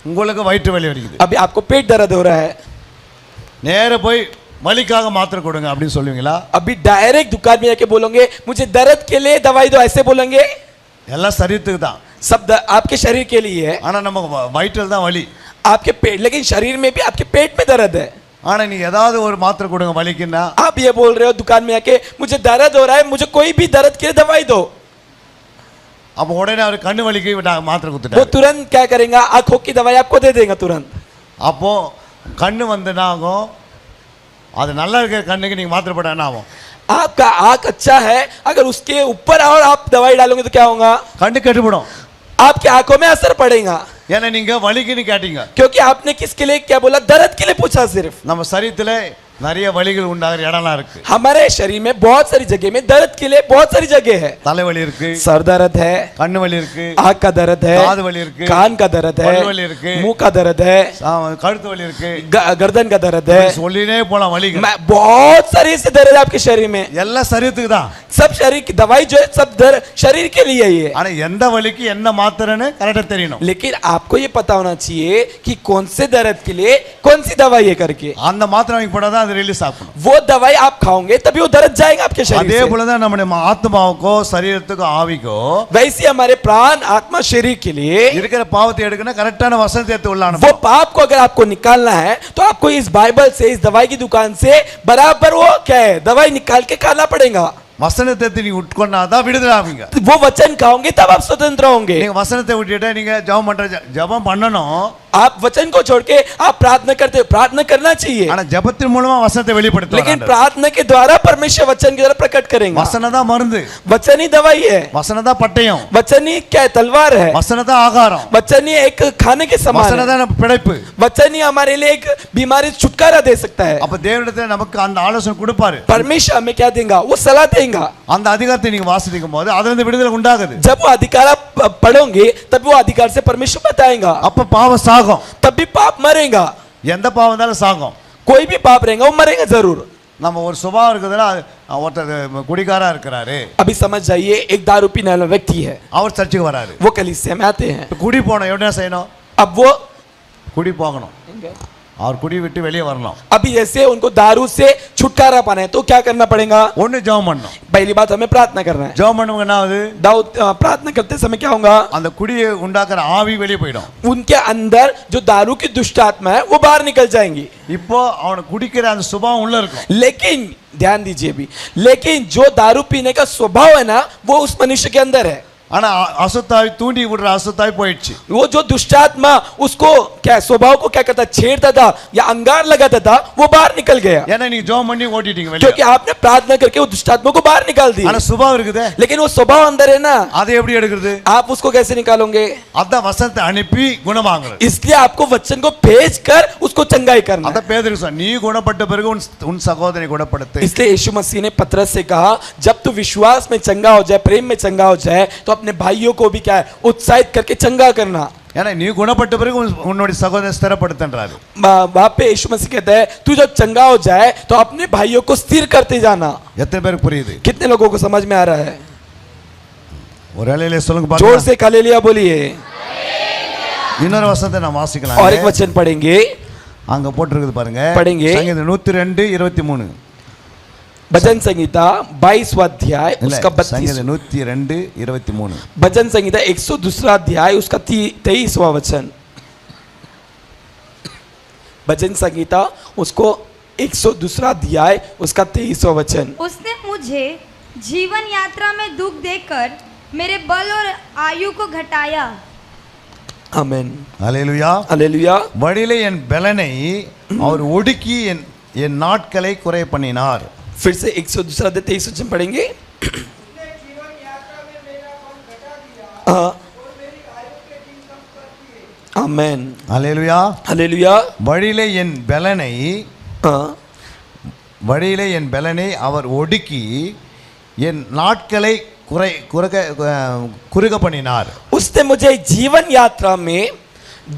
உங்களுக்கு வயிற்று வலி வருது, अभी आपको पेट दर्द हो रहा है, நேர போய் வலிக்காக மாத்திரை கொடுங்க அப்படின்னு சொல்லுவீங்களா? अभी डायरेक्ट दुकान में जाके बोलोगे मुझे दर्द के लिए दवाई दो, ऐसे बोलेंगे? எல்லாம் சரீரத்துக்கு தான், सब आपके शरीर के लिए है, ஆனா நம்ம வயிற்றில் தான் வலி, आपके पेट, लेकिन शरीर में भी आपके पेट में दर्द है। ஆனா நீ ஏதாவது ஒரு மாத்திரை கொடுங்க வலிக்குன்னா, आप ये बोल रहे हो दुकान में आके मुझे दर्द हो रहा है, मुझे कोई भी दर्द के लिए दवाई दो, அப்ப உடனே அவர் கண்ணு வலிக்கு மாத்திரை वो கொடுத்துட்டாரு. तुरंत क्या करेगा, आंखों की दवाई आपको दे देगा तुरंत। அப்போ கண்ணு வந்து என்ன ஆகும், அது நல்லா இருக்கிற கண்ணுக்கு நீங்க மாத்திரை போட்டா என்ன ஆகும்? आपका आंख अच्छा है, अगर उसके ऊपर और आप दवाई डालोगे तो क्या होगा? கண்ணு கெட்டுப்படும். आपकी आंखों में असर पड़ेगा, ஏன்னா நீங்க வலிக்குன்னு கேட்டீங்க. क्योंकि आपने किसके लिए क्या बोला? दर्द के लिए पूछा सिर्फ। நம்ம சரீரத்துல நிறைய வலிகள் உண்டாகிற இடம்லாம் இருக்கு. हमारे शरीर में बहुत सारी जगह में दर्द के लिए बहुत सारी जगह है। தலைவலி இருக்கு, सर दर्द है, கண்ணு வலி இருக்கு, आंख का दर्द है, காது வலி இருக்கு, कान का दर्द है, பல்லு வலி இருக்கு, मुंह का दर्द है, கழுத்து வலி இருக்கு, गर्दन का दर्द है। சொல்லினே போலாம் வலிகள். बहुत सारे ऐसे दर्द है आपके शरीर में। எல்லா சரீரத்துக்கு தான். सब शरीर की दवाई जो है सब दर्द शरीर के लिए ही है। ஆனா எந்த வலிக்கு என்ன மாத்திரைன்னு கரெக்டா தெரியணும். लेकिन आपको ये पता होना चाहिए कि कौन से दर्द के लिए कौन सी दवाई है करके। அந்த மாத்திரை வாங்கி போட்டாதான் அது ரிலீஸ் ஆகும். वो दवाई आप खाओगे तभी वो दर्द जाएगा आपके शरीर அதே से। போல தான் நம்முடைய ஆத்மாவுக்கோ சரீரத்துக்கோ ஆவிக்கோ वैसे हमारे प्राण आत्मा शरीर के लिए இருக்கிற பாவத்தை எடுக்கணும், கரெக்டான வசனத்தை எடுத்து உள்ள वो அனுப்பணும். पाप को अगर आपको निकालना है तो आपको इस बाइबल से, इस दवाई की दुकान से बराबर वो क्या है दवाई निकाल के खाना पड़ेगा। வசனத்தை எடுத்து நீங்க உட்கொண்டாதான் விடுதலை ஆவீங்க. वो वचन खाओगे तब आप स्वतंत्र होंगे। நீங்க வசனத்தை விட்டுட்டா நீங்க ஜெபம் பண்ணணும். आप वचन को छोड़ के आप प्रार्थना करते हो, प्रार्थना करना चाहिए, ஆனா ஜெபத்தின் மூலமா வசனத்தை வெளிப்படுத்துவார். लेकिन प्रार्थना के द्वारा परमेश्वर वचन की तरह प्रकट करेंगे। வசனம் தான் மருந்து, वचन ही दवाई है, வசனம் தான் பட்டயம், वचन ही क्या है? तलवार है, வசனம் தான் ஆகாரம், वचन ही एक खाने के समान வசனம் है, தான் நம்ம பிழைப்பு. वचन ही हमारे लिए एक बीमारी से छुटकारा दे सकता है। அப்ப தேவனிடத்துல நமக்கு அந்த ஆலோசனை கொடுப்பாரு. परमेश्वर हमें क्या देगा? वो सलाह देगा। அந்த அதிகாரத்தை நீங்க வாசிக்கும் போது அதுல இருந்து விடுதலை உண்டாகுது. जब वो अधिकार आप पढ़ोगे तब वो अधिकार से परमेश्वर बताएगा, அப்ப பாவம் சாகும். तब भी पाप मरेगा। எந்த பாவம் இருந்தாலும் சாகும். कोई भी पाप रहेगा वो मरेगा जरूर। நம்ம ஒரு சுபாவம் இருக்குதுன்னா ஒருத்தர் குடிகாரா இருக்கிறாரு, अभी समझ जाइए, एक दारू पीने वाला व्यक्ति है, அவர் சர்ச்சுக்கு வராரு. वो कलीसिया में आते हैं। குடி போனோம், என்ன செய்யணும்? अब वो குடி போகணும், அவர் குடி விட்டு வெளியே வரணும். अभी जैसे उनको दारू से छुटकारा पाना है तो क्या करना पड़ेगा? ஒண்ணு ஜெபம் பண்ணணும். पहली बात हमें प्रार्थना करना है। ஜெபம் பண்ணுவாங்க, என்ன ஆகுது? दाऊद प्रार्थना करते समय क्या होगा? அந்த குடியை உண்டாக்குற ஆவி வெளியே போயிடும். उनके अंदर जो दारू की दुष्ट आत्मा है वो बाहर निकल जाएंगी। இப்போ அவனை குடிக்கிற அந்த சுபாவம் உள்ள இருக்கும். लेकिन ध्यान दीजिए भी, लेकिन जो दारू पीने का स्वभाव है ना वो उस मनुष्य के अंदर है। ஆனா அசுத்தாவி தூண்டி விடுற அசுத்தாவி போயிடுச்சு. वो जो दुष्टात्मा उसको क्या स्वभाव को क्या करता, छेड़ता था या अंगार लगाता था, वो बाहर निकल गया, ஏன்னா நீங்க ஜெபம் பண்ணி ஓட்டிட்டீங்க வெளியே. क्योंकि आपने प्रार्थना करके वो दुष्टात्मा को बाहर निकाल दिया। ஆனா சுபாவம் இருக்குதே, लेकिन वो स्वभाव अंदर है ना, அதை எப்படி எடுக்கிறது? आप उसको कैसे निकालोगे? அதான் வசனத்தை அனுப்பி குணமாங்குறது. इसलिए आपको वचन को भेज कर उसको चंगाई करना है। அத பேதுரு சொன்னான், நீ குணப்பட்ட பிறகு உன் சகோதரனை குணப்படுத்து. इसलिए यीशु मसीह ने पतरस से कहा, जब तू विश्वास में चंगा हो जाए, प्रेम में चंगा हो जाए, तो अपने भाइयों को भी क्या है उत्साहित करके चंगा करना। ஏன்னா நீ குணப்பட்ட பிறகு உன்னுடைய சகோதரனை ஸ்திரப்படுத்துன்றாரு. वहां पे यीशु मसीह कहता है, तू जब चंगा हो जाए तो अपने भाइयों को स्थिर करते जाना। எத்தனை பேருக்கு புரியுது? कितने लोगों को समझ में आ रहा है? ஒரு வேளையில சொல்லுங்க जोर பாருங்க. से हालेलुया बोलिए। இன்னொரு வசனத்தை நான் வாசிக்கலாம். और एक वचन पढ़ेंगे, அங்க போட்டுருக்குது பாருங்க. पढ़ेंगे। சங்கீதம் 102:23. भजन संहिता 22वां अध्याय उसका 32, சங்கீதம் 102:23. भजन संहिता 102वां अध्याय उसका 23वां वचन। भजन संहिता उसको 102वां अध्याय उसका 23वां वचन। उसने मुझे जीवन यात्रा में दुख देकर मेरे बल और आयु को घटाया। आमीन, ஹல்லேலூயா. हालेलुया। வழியிலே என் பலனை அவர் ஒடுக்கி என் நாட்களை குறை பண்ணினார். फिर से 102वां अध्याय 23 वचन पढ़ेंगे। हाँ, आमीन, ஹல்லேலூயா. हालेलुया। வழியிலே என் பலனை हाँ, வழியிலே என் பலனை அவர் ஒடுக்கி என் நாட்களை குறுக பண்ணினார். उसने मुझे जीवन यात्रा में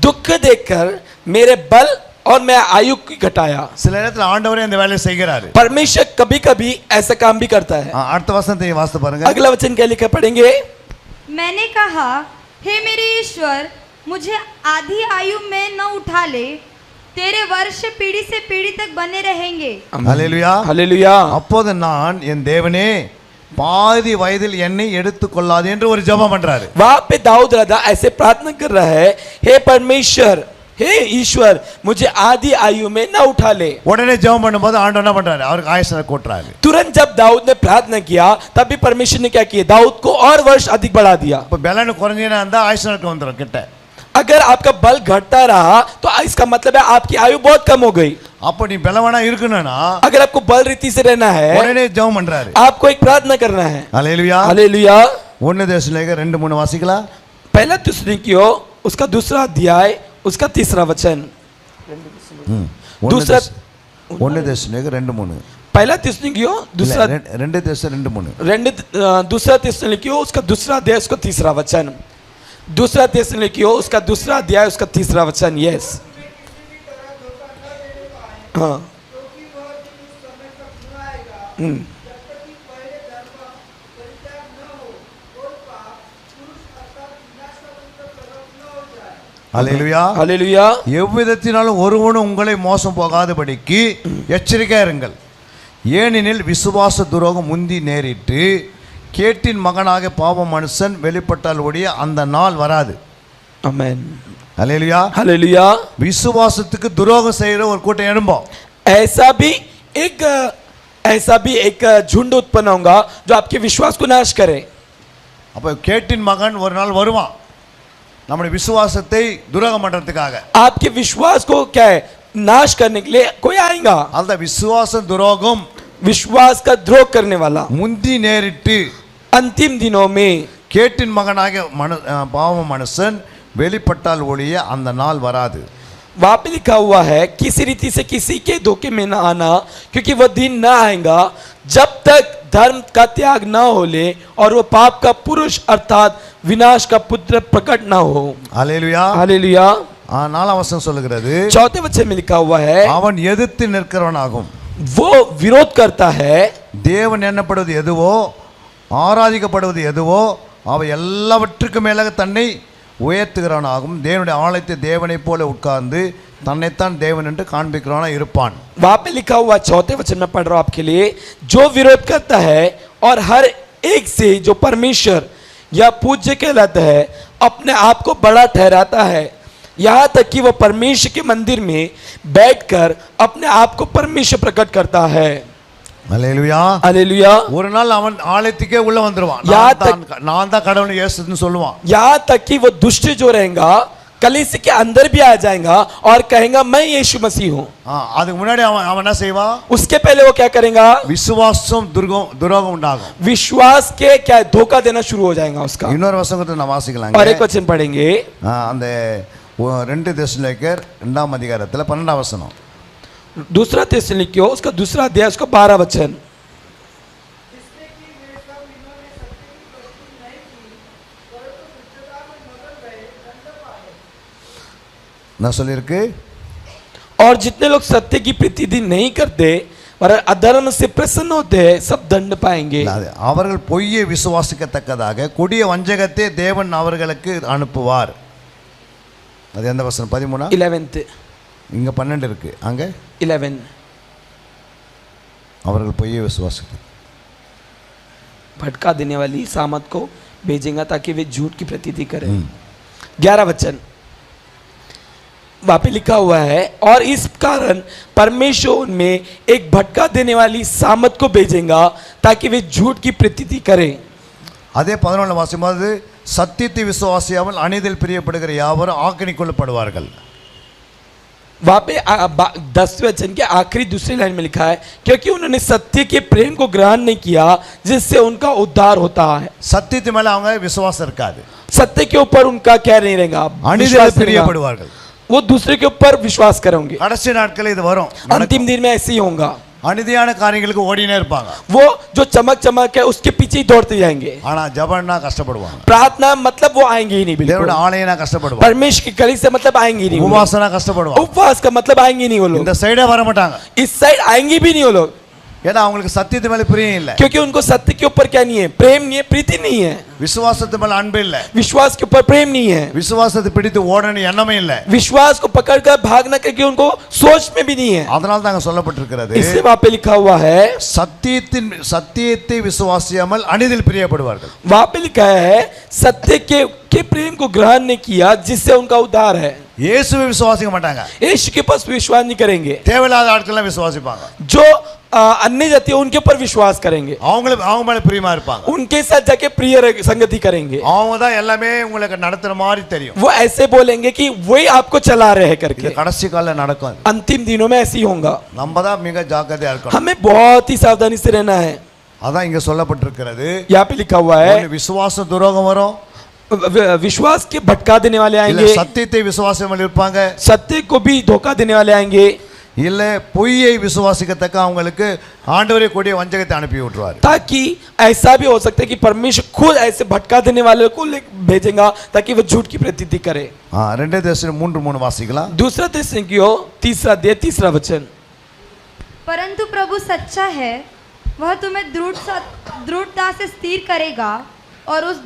दुख देकर मेरे बल और मैं आयु की घटाया। சில நேரத்தில் ஆண்டவரே இந்த வேலையை செய்கிறாரு. परमेश्वर कभी कभी ऐसा काम भी करता है। அடுத்த வசனத்தை வாசித்து பாருங்க. अगला वचन क्या लिखा पढ़ेंगे। मैंने कहा, हे मेरे ईश्वर, मुझे आधी आयु में न उठा ले, तेरे वर्ष पीढ़ी से पीढ़ी तक बने रहेंगे। ஹல்லேலூயா. हालेलुया। அப்போது நான் என் தேவனே பாதி வயதில் என்னை எடுத்துக் கொள்ளாது என்று ஒரு ஜெபம் பண்றாரு. वहां पे दाऊद राजा ऐसे प्रार्थना कर रहा है, हे परमेश्वर, हे ईश्वर, मुझे आधी आयु में न उठा ले। உடனே ஜெபம் பண்ணும்போது ஆண்டவர் என்ன பண்றாரு? அவருக்கு ஆயுசை கூட்டுறாரு. तुरंत जब दाऊद ने प्रार्थना किया तभी परमेश्वर ने क्या किया? दाऊद को और वर्ष अधिक बढ़ा दिया। இப்ப பலன் குறைஞ்சினா இருந்தா ஆயுசனுக்கு வந்துரும் கிட்ட. अगर आपका बल घटता रहा तो इसका मतलब है आपकी आयु बहुत कम हो गई। அப்ப நீ பலவானா இருக்கணும்னா अगर आपको बल रीति से रहना है, உடனே ஜெபம் பண்றாரு. आपको एक प्रार्थना करना है। அல்லேலூயா. हालेलुया। 1 தெசலோனிக்கேயர் 2:3 வாசிக்கலாம். पहला थिस्सलुनीकियों उसका दूसरा अध्याय उसका तीसरा वचन। दूसरा 1 தெசலோனிக்கேயர் 2:3. पहला थिस्सलुनीकियों दूसरा 2 தெசலோனிக்கேயர் 2:3. दूसरा थिस्सलुनीकियों उसका दूसरा अध्याय उसका तीसरा वचन। दूसरा थिस्सलुनीकियों उसका दूसरा अध्याय उसका तीसरा वचन। यस, हाँ। அல்லேலூயா. हालेलुया। எவ்விதத்தினாலும் ஒருவனும் உங்களை மோசம் போகாதபடிக்கு எச்சரிக்கையா இருங்கள். ஏனெனில் விசுவாச துரோகம் முந்தி நேரிட்டு கேட்டின் மகனாக பாவ மனுஷன் வெளிப்பட்டால் ஒழிய அந்த நாள் வராது. आमेन। அல்லேலூயா. हालेलुया। விசுவாசத்துக்கு துரோகம் செய்யற ஒரு கூட்டம் எழும்பும். ऐसा भी एक झुंड उत्पन्न होगा जो आपके विश्वास को नाश करे। அப்ப கேட்டின் மகன் ஒரு நாள் வருவான் நம்முடைய விசுவாசத்தை துரோகம் பண்றதுக்காக. आपके विश्वास को क्या है नाश करने के लिए कोई आएगा। அந்த விசுவாச துரோகம் विश्वास का द्रोह करने वाला முந்தி நேரிட்டு अंतिम दिनों में கேட்டின் மகனாக பாவ மனுஷன் வெளிப்பட்டால் ஒழிய அந்த நாள் வராது. वहां पे लिखा हुआ है किसी रीति से किसी के धोखे में न आना, क्योंकि वह दिन न आएगा जब तक धर्म का त्याग न हो ले और वो पाप का पुरुष अर्थात विनाश का पुत्र प्रकट न हो। அல்லேலூயா. हालेलुया। 4ஆம் வசனம் சொல்லுகிறது चौथे वचन में लिखा हुआ है அவன் எதிர்த்து நிற்கிறவனாகும். वो विरोध करता है। தேவன் எண்ணப்படுவது எதுவோ ஆராதிக்கப்படுவது எதுவோ அவை எல்லாவற்றுக்கும் மேலாக தன்னை உயர்த்துகிறவனாகும். தேவனுடைய ஆலயத்தை தேவனைப் போல உட்கார்ந்து தன்னைத்தான் தேவன் என்று காண்பிக்கிறவனா இருப்பான். वहां पे लिखा हुआ चौथे वचन में पढ़ रहा हूं आपके लिए, जो विरोध करता है और हर एक से जो परमेश्वर या पूज्य कहलाता है अपने आप को बड़ा ठहराता है, यहाँ तक कि वह परमेश्वर के मंदिर में बैठकर अपने आप को परमेश्वर प्रकट करता है। அல்லேலூயா. हालेलुया। ஒரு நாள் அவன் ஆலயத்துக்கே உள்ள வந்துருவான். நான் தான் கடவுள் இயேசுன்னு சொல்லுவான். यहाँ तक कि वो दुष्ट जो रहेगा कलीसिया के अंदर भी आ जाएगा और कहेगा मैं यीशु मसीह हूँ। அதுக்கு முன்னாடி அவன் என்ன செய்வான்? उसके पहले वो क्या करेगा? விசுவாசம் துரோகம் உண்டாகும். विश्वास के क्या धोखा देना शुरू हो जाएगा उसका। இன்னொரு வசனத்தை நான் வாசிக்கலாம். और एक वचन पढ़ेंगे அந்த 2 தெசலோனிக்கேயர் 2ஆம் அதிகாரத்தில் 12ஆம் வசனம். दूसरा थिस्सलुनीकियों उसका दूसरा अध्याय उसका 12 वचन। நான் சொல்லியிருக்கு और जितने लोग सत्य की प्रतिधि नहीं करते और अधर्म से प्रसन्न होते हैं सब दंड पाएंगे। அவர்கள் பொய்யை விசுவாசிக்கத்தக்கதாக கொடிய வஞ்சகத்தை தேவன் அவர்களுக்கு அனுப்புவார். அது எந்த வசனம்? 13. 11th இங்க 12 இருக்கு. அங்க 11 அவர்கள் பொய்யை விசுவாசிக்க भटका देने वाली सामत को भेजेगा ताकि वे झूठ की प्रतीति करें। 11 वचन वहां पे लिखा हुआ है और इस कारण परमेश्वर उनमें एक भटका देने वाली सामत को भेजेगा ताकि वे झूठ की प्रतीति करें। அதே 11 வாசிக்கும்போது சத்தியத்தை விசுவாசியாமல் அநீதியில் பிரியப்படுகிற யாவரும் ஆக்கினைக்குள்ளப்படுவார்கள். वहां पे 10वें वचन के आखिरी दूसरी लाइन में लिखा है क्योंकि उन्होंने सत्य के प्रेम को ग्रहण नहीं किया जिससे उनका उद्धार होता है। சத்தியத்து மேல அவங்க விசுவாசம் இருக்காது. सत्य के ऊपर उनका क्या नहीं रहेगा? அநீதியில் பிரியப்படுவார்கள். वो दूसरे के ऊपर विश्वास करेंगे। கடைசி நாட்களில் இது வரும். अंतिम दिन में ऐसे ही होगा। அநீதியான காரியங்களுக்கு ஓடினே இருப்பாங்க. वो जो चमक है उसके पीछे ही दौड़ते जाएंगे। ஆனா ஜெபம்னா கஷ்டப்படுவாங்க. प्रार्थना मतलब वो आएंगे ही नहीं बिल्कुल। தேவனுடைய ஆலயம்னா கஷ்டப்படுவாங்க. परमेश्वर की कलीसिया मतलब आएंगे ही नहीं। உபவாசனா கஷ்டப்படுவாங்க. उपवास का मतलब आएंगे नहीं वो लोग। இந்த சைடே வர மாட்டாங்க. इस साइड आएंगे भी नहीं वो लोग। ஏன்னா அவங்களுக்கு சத்தியத்து மேல பிரியம் இல்ல. क्योंकि उनको सत्य के ऊपर क्या नहीं है? प्रेम नहीं है, प्रीति नहीं है। விசுவாசத்து மேல அன்பு இல்ல. विश्वास के ऊपर प्रेम नहीं है। விசுவாசத்தை பிடித்து ஓடணும் எண்ணமே இல்ல. विश्वास को पकड़कर भागना करके उनको सोच में भी नहीं है। அதனால தான் அங்க சொல்லப்பட்டிருக்கிறது. इसलिए वहां पे लिखा हुआ है சத்தியத்தை விசுவாசியாமல் அநீதியில் பிரியப்படுவார்கள். वहां पे लिखा है सत्य के प्रेम को ग्रहण नहीं किया जिससे उनका उद्धार है। இயேசுவை விசுவாசிக்க மாட்டாங்க. यीशु के पास विश्वास नहीं करेंगे। தேவையில்லாத ஆட்கள விசுவாசிப்பாங்க. जो अन्य जाति है उनके ऊपर विश्वास करेंगे, அவங்க மேல பிரியமா இருப்பாங்க. उनके साथ जाके प्रिय संगति करेंगे, அவங்க தான் எல்லாமே உங்களுக்கு நடத்துற மாதிரி தெரியும். वो ऐसे बोलेंगे कि वही आपको चला रहे இது करके। கடைசி கால நடக்கும். अंतिम दिनों में ऐसे ही होगा, நம்ம தான் மிக ஜாக்கிரதையா இருக்கணும். हमें बहुत ही सावधानी से रहना है। அதான் இங்க சொல்லப்பட்டிருக்கிறது. यहाँ पे लिखा हुआ है ஒன்னு விசுவாச துரோகம் வரும், विश्वास के भटका देने वाले இல்ல आएंगे, சத்தியத்தை விசுவாசம் இருப்பாங்க, सत्य को भी धोखा देने वाले आएंगे, இல்ல பொய்யை விசுவாசிக்கத்தக்க அவங்களுக்கு ஆண்டவரே கூடிய வஞ்சகத்தை அனுப்பி விட்டுருவார். ताकि ऐसा भी हो सकता है कि परमेश्वर खुद ऐसे भटका देने वाले को भेजेगा ताकि वो झूठ की प्रतीति करे। ரெண்டே தேசம் 3:3 வாசிக்கலாம். दूसरा थिस्सलुनीकियों तीसरा अध्याय तीसरा वचन। परंतु प्रभु सच्चा है, वह तुम्हें दृढ़ता से स्थिर करेगा और उस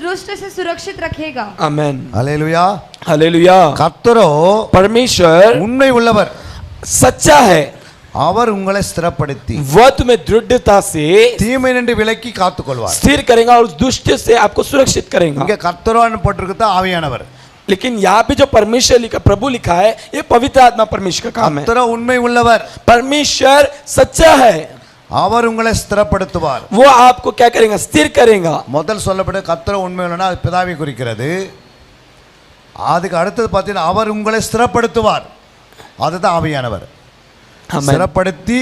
दुष्ट से सुरक्षित रखेगा। आमेन, அல்லேலூயா. हालेलुया। கர்த்தரோ परमेश्वर உண்மை உள்ளவர், सच्चा है, அவர் உங்களை ஸ்திரப்படுத்தி वह तुम्हें दृढ़ता से தீமை நின்று விலக்கி காத்துக்கொள்வார். स्थिर करेगा और उस दुष्ट से आपको सुरक्षित करेगा। இங்க கர்த்தரோன்னு போட்டிருக்குது ஆவியானவர். लेकिन यहाँ पे जो परमेश्वर लिखा, प्रभु लिखा है, ये पवित्र आत्मा परमेश्वर का काम है। கர்த்தரோ உண்மை உள்ளவர், परमेश्वर सच्चा है, அவர் உங்களை ஸ்திரப்படுத்துவார். वो आपको क्या करेगा, स्थिर करेगा। முதல் சொல்லப்பட்ட கர்த்தரோ உண்மை உள்ளனா அது பிதாவை குறிக்கிறது. அதுக்கு அடுத்தது பார்த்தீங்கன்னா அவர் உங்களை ஸ்திரப்படுத்துவார், அதுதான் ஆவியானவர். आमेन, ஸ்திரப்படுத்தி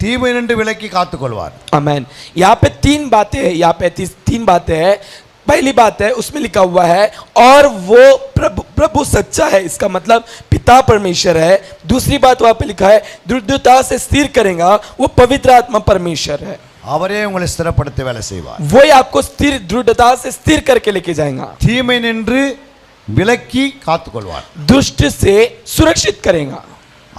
தீமை நின்று விலக்கி காத்துக்கொள்வார். आमेन। यहाँ पे तीन बातें हैं, यहाँ पे तीन बातें हैं। पहली बात है उसमें लिखा हुआ है और वो प्रभु सच्चा है, इसका मतलब पिता परमेश्वर है। दूसरी बात वहां पे लिखा है दृढ़ता से स्थिर करेगा, वो पवित्र आत्मा परमेश्वर है, அவரே உங்களை ஸ்திரப்படுத்த வேலை செய்வார். वही आपको स्थिर दृढ़ता से स्थिर करके लेके जाएगा, தீமை நின்று விலக்கி காத்துக்கொள்வார். दुष्ट से सुरक्षित करेगा।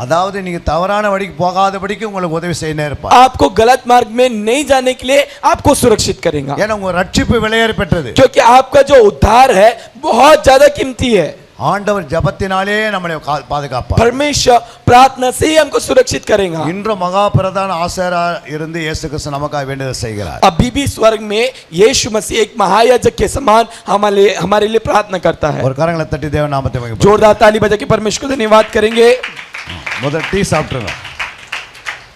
அதாவது நீங்க தவறான வழிக்கு போகாதபடிக்கு உங்களுக்கு உதவி செய்யனே இருப்பார். आपको गलत मार्ग में नहीं जाने के लिए आपको सुरक्षित करेगा, ஏன்னா உங்க ரட்சிப்பு விலையேற பெற்றது. क्योंकि आपका जो उद्धार है बहुत ज्यादा कीमती है। ஆண்டவர் ஜெபத்தினாலே நம்மளை பாதுகாப்பார். परमेश्वर प्रार्थना से ही हमको सुरक्षित करेगा। இன்று மகா பிரதான ஆசாரியரா இருந்து இயேசு கிறிஸ்து நமக்காக வேண்டுதல் செய்கிறார். अभी भी स्वर्ग में यीशु मसीह एक महायाजक के समान हमारे लिए प्रार्थना करता है। ஒரு கரங்களை தட்டி தேவ நாமத்தை மகிமைப்படுத்துவோம். जोरदार ताली बजा के परमेश्वर को धन्यवाद करेंगे। முதல் டீ சாப்பிடுங்க,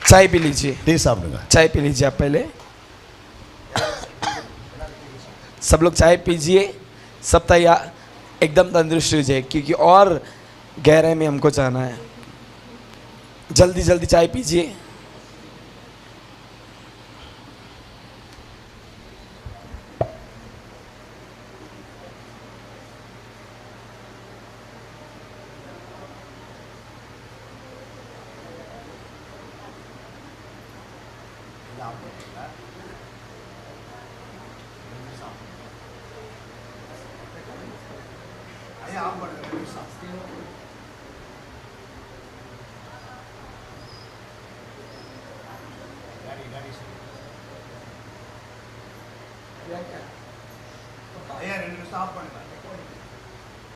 चाय पी लीजिए, டீ சாப்பிடுங்க. चाय पी लीजिए आप पहले, सब लोग चाय पीजिए, सब तैयार एकदम तंदुरुस्त हो जाए, क्योंकि और गहराई में हमको जाना है। जल्दी जल्दी चाय पीजिए। ஐயா 2 நிமிஷம் ஸ்டாப் பண்ணுங்க.